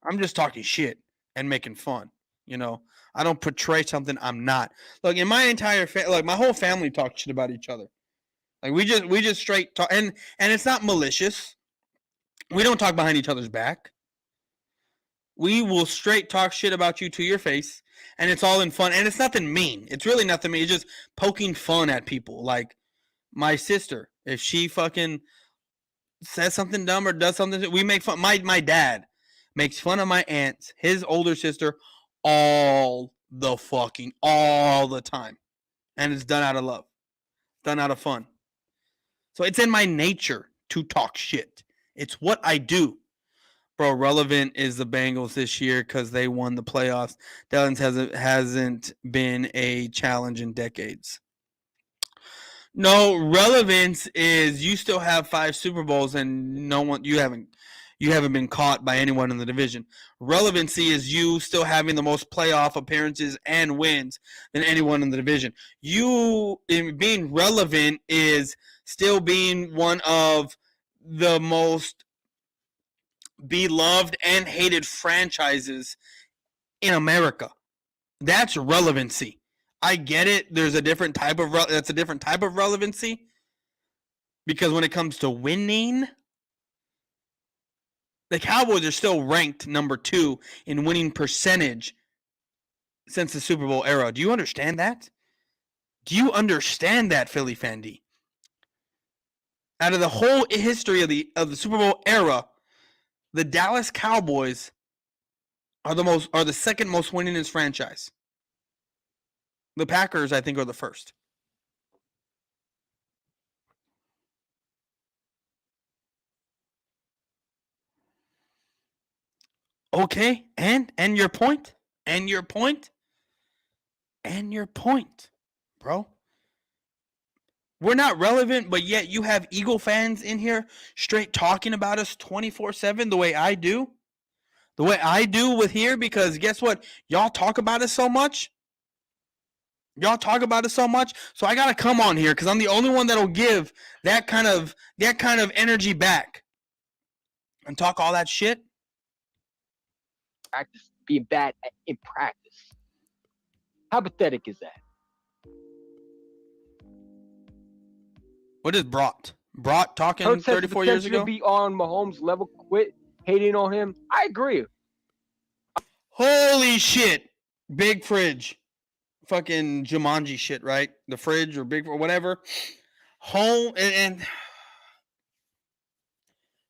I'm just talking shit and making fun. You know, I don't portray something I'm not. Look, in my entire my whole family talks shit about each other. Like we just straight talk, and it's not malicious. We don't talk behind each other's back. We will straight talk shit about you to your face, and it's all in fun. And it's nothing mean. It's really nothing mean. It's just poking fun at people. Like my sister, If she fucking says something dumb or does something, we make fun. My dad makes fun of my aunt, his older sister, all the time. And it's done out of love, done out of fun. So it's in my nature to talk shit. It's what I do. Bro, relevant is the Bengals this year because they won the playoffs. Dallas hasn't been a challenge in decades. No, relevance is you still have 5 Super Bowls and you haven't been caught by anyone in the division. Relevancy is you still having the most playoff appearances and wins than anyone in the division. You being relevant is still being one of the most beloved and hated franchises in America. That's relevancy. I get it. There's a different type of that's a different type of relevancy, because when it comes to winning, the Cowboys are still ranked number 2 in winning percentage since the Super Bowl era. Do you understand that? Do you understand that, Philly fan D? Out of the whole history of the Super Bowl era, the Dallas Cowboys are the second most winningest franchise. The Packers, I think, are the first. Okay, and your point, bro. We're not relevant, but yet you have Eagle fans in here straight talking about us 24/7 the way I do. The way I do with here, because guess what? Y'all talk about us so much. So I got to come on here because I'm the only one that'll give that kind of energy back and talk all that shit. Practice being bad in practice. How pathetic is that? What is Brought talking Hurts has 34 years ago? To be on Mahomes' level. Quit hating on him. I agree. Holy shit. Big fridge. Fucking Jumanji shit, right? The fridge or big or whatever. Home and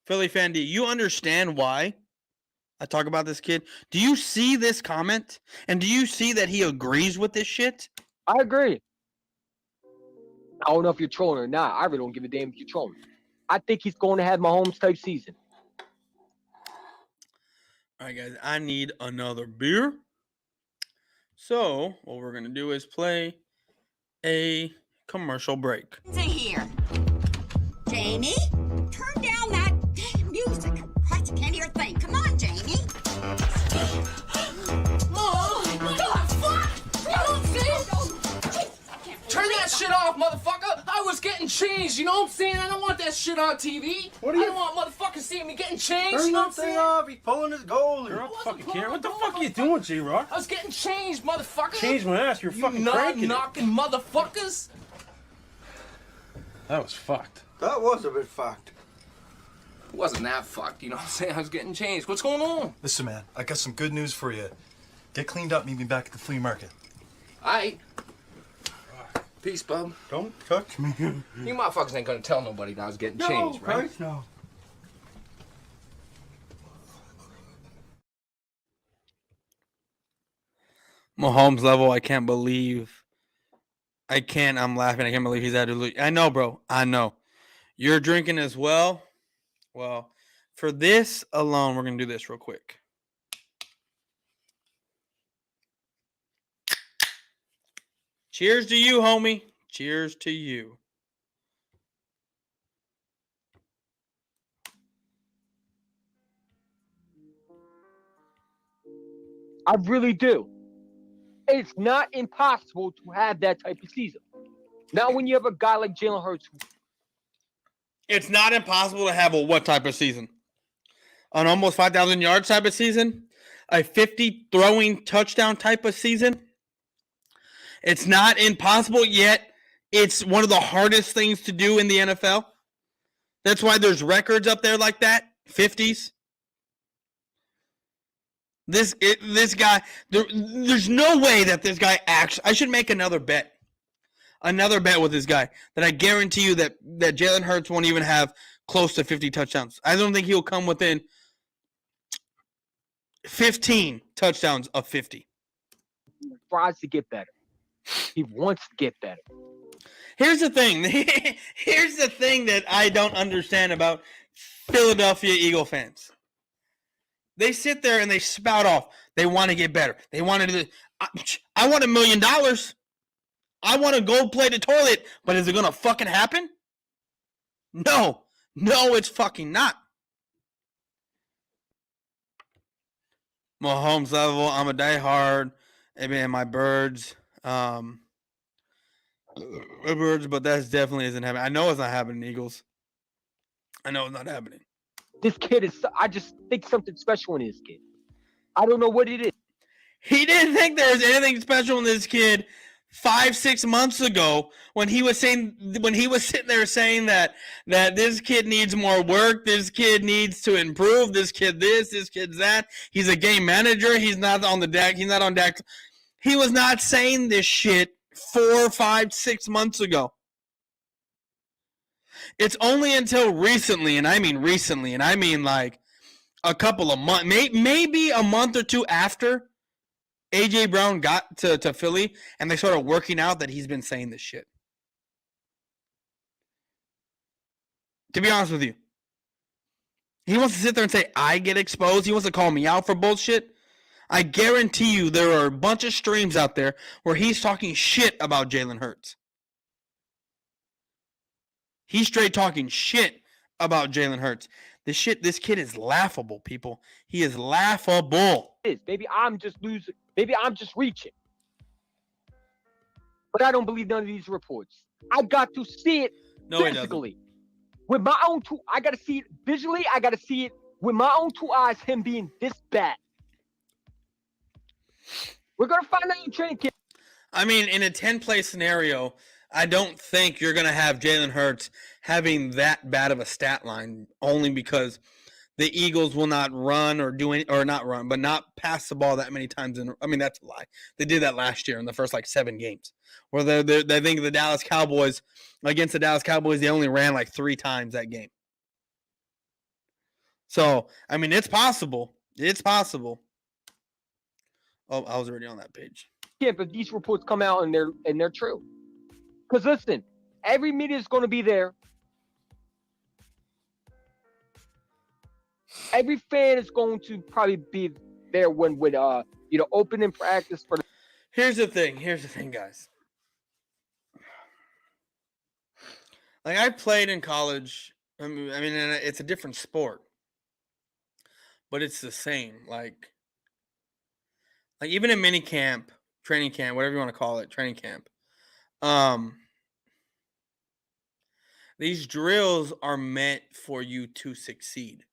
Philly fan D, you understand why I talk about this kid? Do you see this comment? And do you see that he agrees with this shit? I agree. I don't know if you're trolling or not. I really don't give a damn if you're trolling. I think he's going to have Mahomes type season. All right, guys, I need another beer. So what we're going to do is play a commercial break. Here. Jamie, turn down that damn music. Christ, I can't hear a thing. Come on, Jamie. God, fuck! You don't see? Turn that shit off, motherfucker! I was getting changed, you know what I'm saying? I don't want that shit on TV. I don't want motherfuckers seeing me getting changed, Turn you know what I'm that thing saying? off. He's pulling his goalie. You're off the fucking camera. What the fuck are you doing, J-Rock? I was getting changed, motherfucker! Change my ass. You're fucking you cranking it. knocking motherfuckers! That was fucked. That was a bit fucked. It wasn't that fucked, you know what I'm saying? I was getting changed. What's going on? Listen, man, I got some good news for you. Get cleaned up, meet me back at the flea market. Aight. Peace, bub. Don't touch me. You motherfuckers ain't gonna tell nobody that I was getting changed, right? Christ, no. Mahomes level, I can't believe. I'm laughing. I can't believe he's at it. I know, bro. I know. You're drinking as well. Well, for this alone, we're going to do this real quick. Cheers to you, homie. Cheers to you. I really do. It's not impossible to have that type of season. Now, when you have a guy like Jalen Hurts. It's not impossible to have a what type of season? An almost 5,000 yards type of season? A 50 throwing touchdown type of season? It's not impossible, yet it's one of the hardest things to do in the NFL. That's why there's records up there like that, 50s. This guy, there's no way that this guy actually. I should make another bet. another bet with this guy that I guarantee you that Jalen Hurts won't even have close to 50 touchdowns. I don't think he'll come within 15 touchdowns of 50. He tries to get better. He wants to get better. Here's the thing. Here's the thing that I don't understand about Philadelphia Eagle fans. They sit there and they spout off. They want to get better. They want to. I want $1 million. I want to go play the toilet. But is it going to fucking happen? No. No, it's fucking not. Mahomes level. I'm a diehard. I mean, my birds. My birds, but that definitely isn't happening. I know it's not happening, Eagles. I know it's not happening. This kid is. I just think something special in this kid. I don't know what it is. He didn't think there was anything special in this kid 5-6 months ago when he was sitting there saying that this kid needs more work, this kid needs to improve, this kid that. He's a game manager. He's not on the deck. He's not on deck. He was not saying this shit 4, 5, 6 months ago. It's only until recently, and I mean like a couple of months, maybe a month or two after A.J. Brown got to Philly and they started working out that he's been saying this shit. To be honest with you. He wants to sit there and say, I get exposed. He wants to call me out for bullshit. I guarantee you there are a bunch of streams out there where he's talking shit about Jalen Hurts. He's straight talking shit about Jalen Hurts. This kid is laughable, people. He is laughable. Maybe I'm just losing. Maybe I'm just reaching. But I don't believe none of these reports. I got to see it physically. With my own two, I got to see it visually. I got to see it with my own two eyes, him being this bad. We're going to find out in training camp. I mean, in a 10-play scenario, I don't think you're going to have Jalen Hurts having that bad of a stat line only because the Eagles will not run or do any, or not run, but not pass the ball that many times. I mean, that's a lie. They did that last year in the first 7 games where they think the Dallas Cowboys, against the Dallas Cowboys, they only ran 3 times that game. So, I mean, it's possible. It's possible. Oh, I was already on that page. Yeah, but these reports come out and they're true. Because listen, every media is going to be there. Every fan is going to probably be there when opening practice for. Here's the thing, guys. I played in college. I mean, it's a different sport, but it's the same. Like even in mini camp, training camp, whatever you want to call it, training camp. These drills are meant for you to succeed.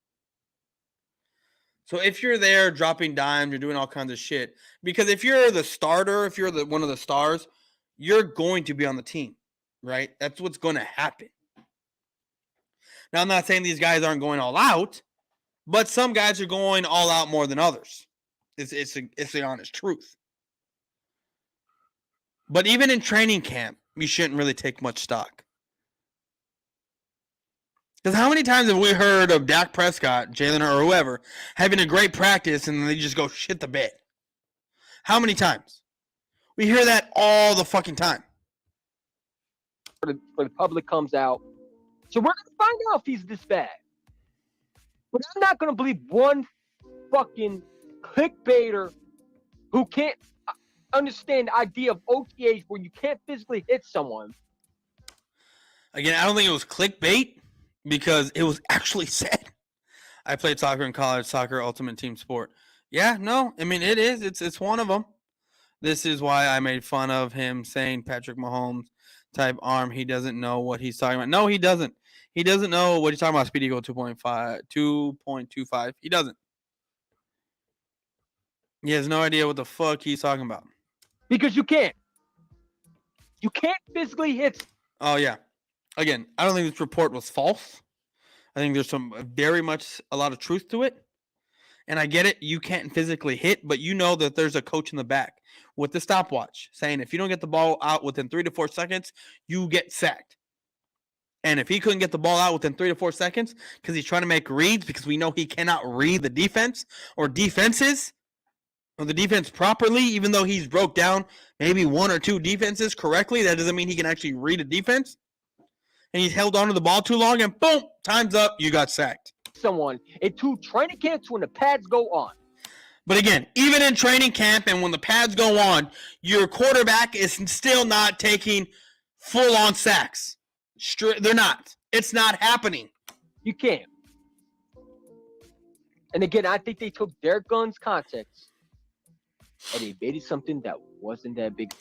So if you're there dropping dimes, you're doing all kinds of shit. Because if you're the starter, if you're one of the stars, you're going to be on the team, right? That's what's going to happen. Now, I'm not saying these guys aren't going all out, but some guys are going all out more than others. It's the honest truth. But even in training camp, you shouldn't really take much stock. Because how many times have we heard of Dak Prescott, Jalen or whoever, having a great practice and then they just go shit the bed? How many times? We hear that all the fucking time. For the public comes out. So we're going to find out if he's this bad. But I'm not going to believe one fucking clickbaiter who can't understand the idea of OTAs where you can't physically hit someone. Again, I don't think it was clickbait. Because it was actually said. I played soccer in college, soccer, ultimate team sport. Yeah, no, I mean, it is. It's one of them. This is why I made fun of him saying Patrick Mahomes type arm. He doesn't know what he's talking about. No, he doesn't. He doesn't know what he's talking about. Speed equal 2.25. He doesn't. He has no idea what the fuck he's talking about. Because you can't. You can't physically hit. Oh, yeah. Again, I don't think this report was false. I think there's a lot of truth to it. And I get it. You can't physically hit, but you know that there's a coach in the back with the stopwatch, saying if you don't get the ball out within 3 to 4 seconds, you get sacked. And if he couldn't get the ball out within 3 to 4 seconds because he's trying to make reads, because we know he cannot read the defense or defenses or the defense properly, even though he's broke down maybe 1 or 2 defenses correctly, that doesn't mean he can actually read a defense. And he's held onto the ball too long, and boom, time's up, you got sacked. Someone into training camps when the pads go on. But again, even in training camp and when the pads go on, your quarterback is still not taking full-on sacks. They're not. It's not happening. You can't. And again, I think they took Derek Gunn's context and they made it something that wasn't that big.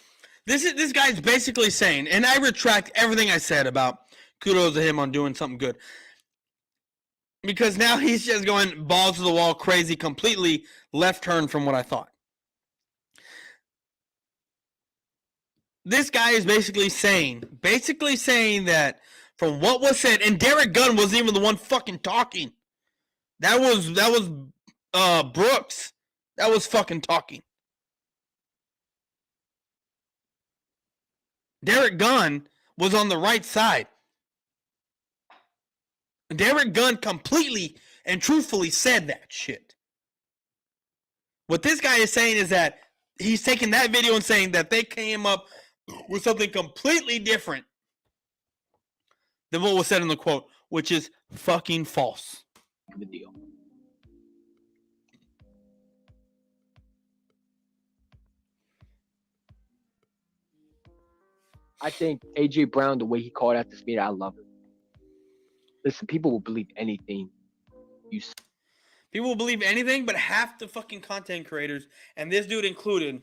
This guy's basically saying, and I retract everything I said about kudos to him on doing something good. Because now he's just going balls to the wall crazy, completely left turn from what I thought. This guy is basically saying that from what was said, and Derek Gunn wasn't even the one fucking talking. That was Brooks. That was fucking talking. Derek Gunn was on the right side. Derek Gunn completely and truthfully said that shit. What this guy is saying is that he's taking that video and saying that they came up with something completely different than what was said in the quote, which is fucking false. The deal. I think AJ Brown, the way he called out this meeting, I love it. Listen, people will believe anything you say. People will believe anything, but half the fucking content creators, and this dude included,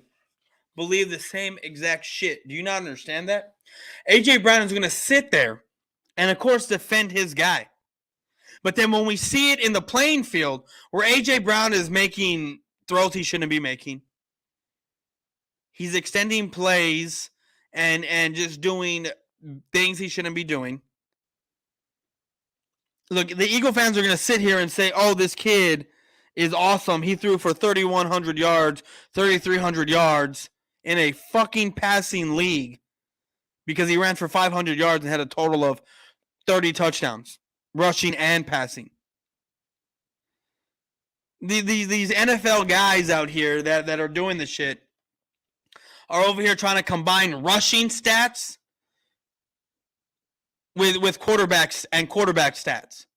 believe the same exact shit. Do you not understand that? AJ Brown is going to sit there and, of course, defend his guy. But then when we see it in the playing field where AJ Brown is making throws he shouldn't be making, he's extending plays and just doing things he shouldn't be doing. Look, the Eagle fans are going to sit here and say, oh, this kid is awesome. He threw for 3,100 yards, 3,300 yards in a fucking passing league because he ran for 500 yards and had a total of 30 touchdowns, rushing and passing. These NFL guys out here that are doing this shit are over here trying to combine rushing stats with quarterbacks and quarterback stats.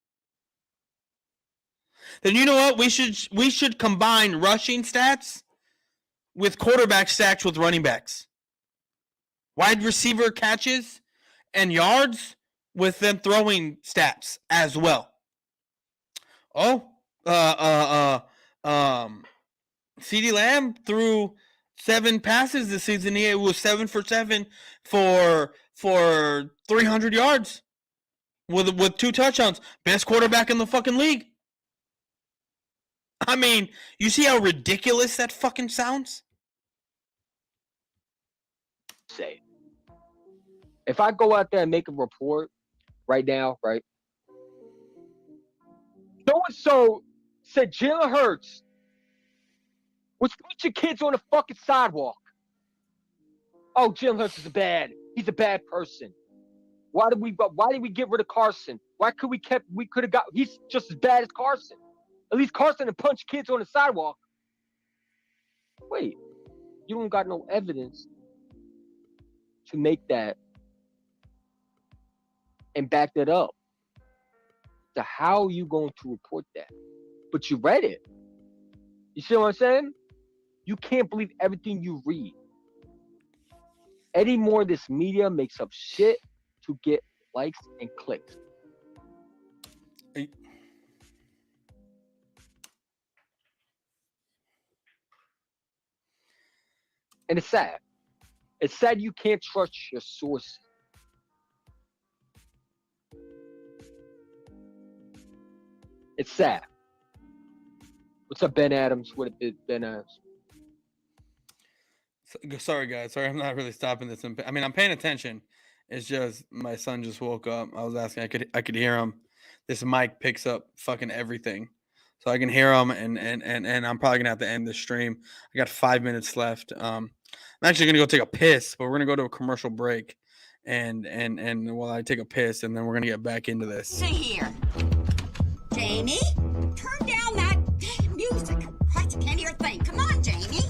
Then you know what? We should combine rushing stats with quarterback stats with running backs. Wide receiver catches and yards with them throwing stats as well. CeeDee Lamb threw 7 passes this season. He was 7 for 7 for 300 yards with 2 touchdowns. Best quarterback in the fucking league. I mean, you see how ridiculous that fucking sounds? Say, if I go out there and make a report right now, right? So-and-so said Jalen Hurts was teaching kids on the fucking sidewalk. Oh, Jalen Hurts is he's a bad person. Why did we get rid of Carson? We could have got, he's just as bad as Carson. At least Carson had punched kids on the sidewalk. Wait, you don't got no evidence to make that and back that up. So how are you going to report that? But you read it. You see what I'm saying? You can't believe everything you read. Anymore, this media makes up shit to get likes and clicks. And it's sad. It's sad you can't trust your sources. It's sad. What's up, Ben Adams? What up, Ben Adams? Sorry, guys. Sorry, I'm not really stopping this. I mean, I'm paying attention. It's just my son just woke up. I was asking. I could hear him. This mic picks up fucking everything, so I can hear him. And I'm probably gonna have to end the stream. I got 5 minutes left. I'm actually gonna go take a piss, but we're gonna go to a commercial break, and while I take a piss, and then we're gonna get back into this. See here. Jamie, turn down that damn music. Christ, I can't hear a thing. Come on, Jamie.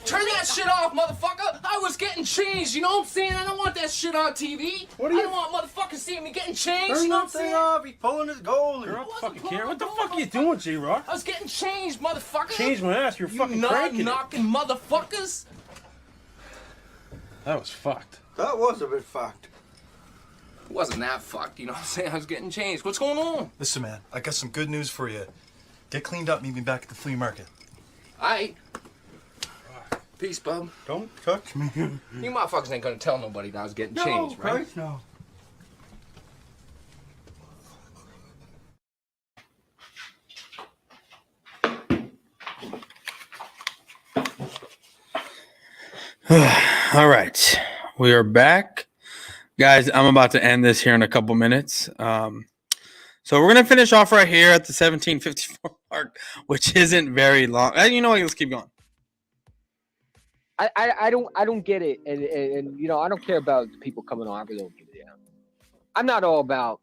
Turn that shit off, motherfucker! I was getting changed, you know what I'm saying? I don't want that shit on TV. I don't want motherfuckers seeing me getting changed, Turn you know what I'm that thing saying? off. He's pulling his goalie. You're not fucking care. What the fuck are you doing, J-Rock? I was getting changed, motherfucker. Change my ass. You're You fucking cranking. knocking motherfuckers. That was fucked. That was a bit fucked. It wasn't that fucked, you know what I'm saying? I was getting changed. What's going on? Listen, man, I got some good news for you. Get cleaned up, meet me back at the flea market. Aight. Peace, bub. Don't touch me. You motherfuckers ain't gonna tell nobody that I was getting changed, right? Christ, no. All right, we are back, guys. I'm about to end this here in a couple minutes. So we're gonna finish off right here at the 17:54 mark, which isn't very long. You know what? Let's keep going. I don't get it, and you know, I don't care about the people coming on. I really don't give a damn. I'm not all about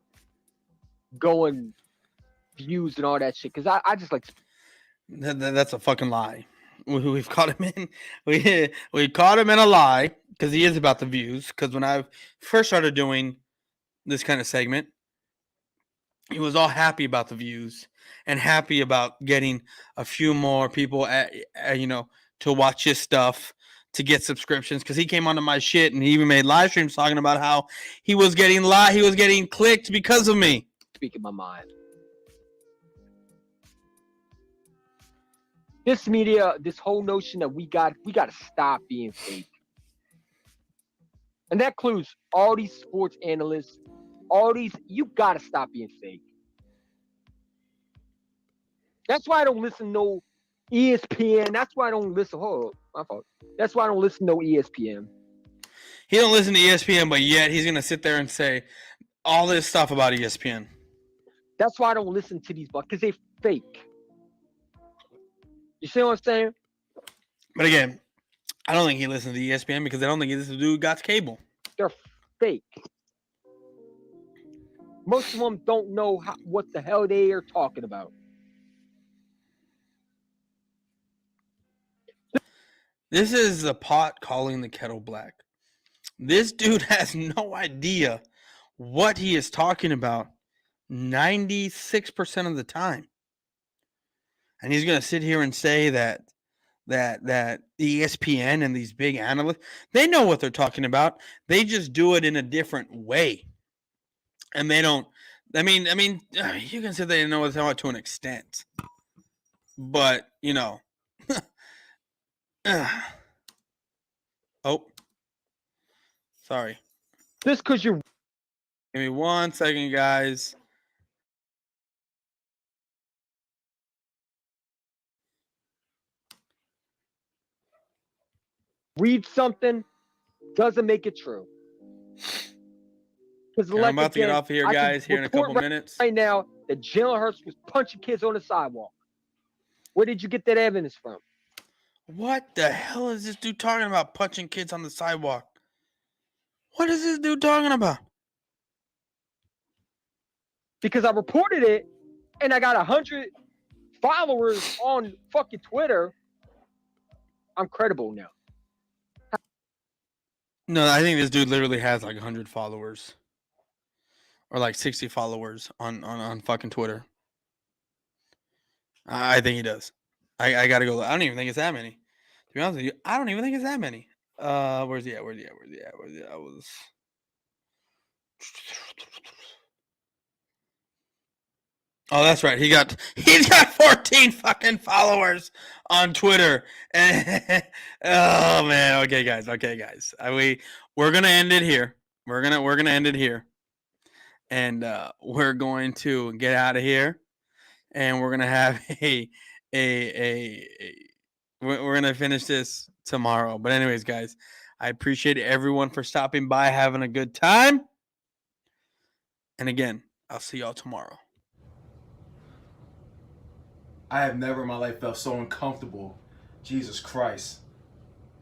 going views and all that shit because I just like. That's a fucking lie. We've caught him in. We caught him in a lie because he is about the views. Because when I first started doing this kind of segment, he was all happy about the views and happy about getting a few more people, to watch his stuff, to get subscriptions. Because he came onto my shit and he even made live streams talking about how he was getting clicked because of me. Speaking my mind. This media, this whole notion that we got to stop being fake. And that includes all these sports analysts, you got to stop being fake. That's why I don't listen to no ESPN. That's why I don't listen. My fault. That's why I don't listen to no ESPN. He don't listen to ESPN, but yet he's going to sit there and say all this stuff about ESPN. That's why I don't listen to these because they fake. You see what I'm saying? But again, I don't think he listens to ESPN because I don't think this dude who got cable. They're fake. Most of them don't know what the hell they are talking about. This is the pot calling the kettle black. This dude has no idea what he is talking about 96% of the time. And he's going to sit here and say that ESPN and these big analysts, they know what they're talking about. They just do it in a different way. And they don't, I mean, you can say they know what they're talking about to an extent. But, oh, sorry. Just because you're. Give me 1 second, guys. Read something doesn't make it true. I'm about to get off here, guys, here in a couple minutes. Right now, that Jalen Hurts was punching kids on the sidewalk. Where did you get that evidence from? What the hell is this dude talking about, punching kids on the sidewalk? What is this dude talking about? Because I reported it, and I got 100 followers on fucking Twitter. I'm credible now. No, I think this dude literally has like 100 followers. Or like 60 followers on fucking Twitter. I think he does. I gotta go. I don't even think it's that many. To be honest with you, I don't even think it's that many. Where's he at? I was. Oh, that's right. He's got 14 fucking followers on Twitter. Oh man. Okay, guys. We're gonna end it here. We're gonna end it here, and we're going to get out of here, and we're gonna have we're gonna finish this tomorrow. But anyways, guys, I appreciate everyone for stopping by, having a good time, and again, I'll see y'all tomorrow. I have never in my life felt so uncomfortable. Jesus Christ.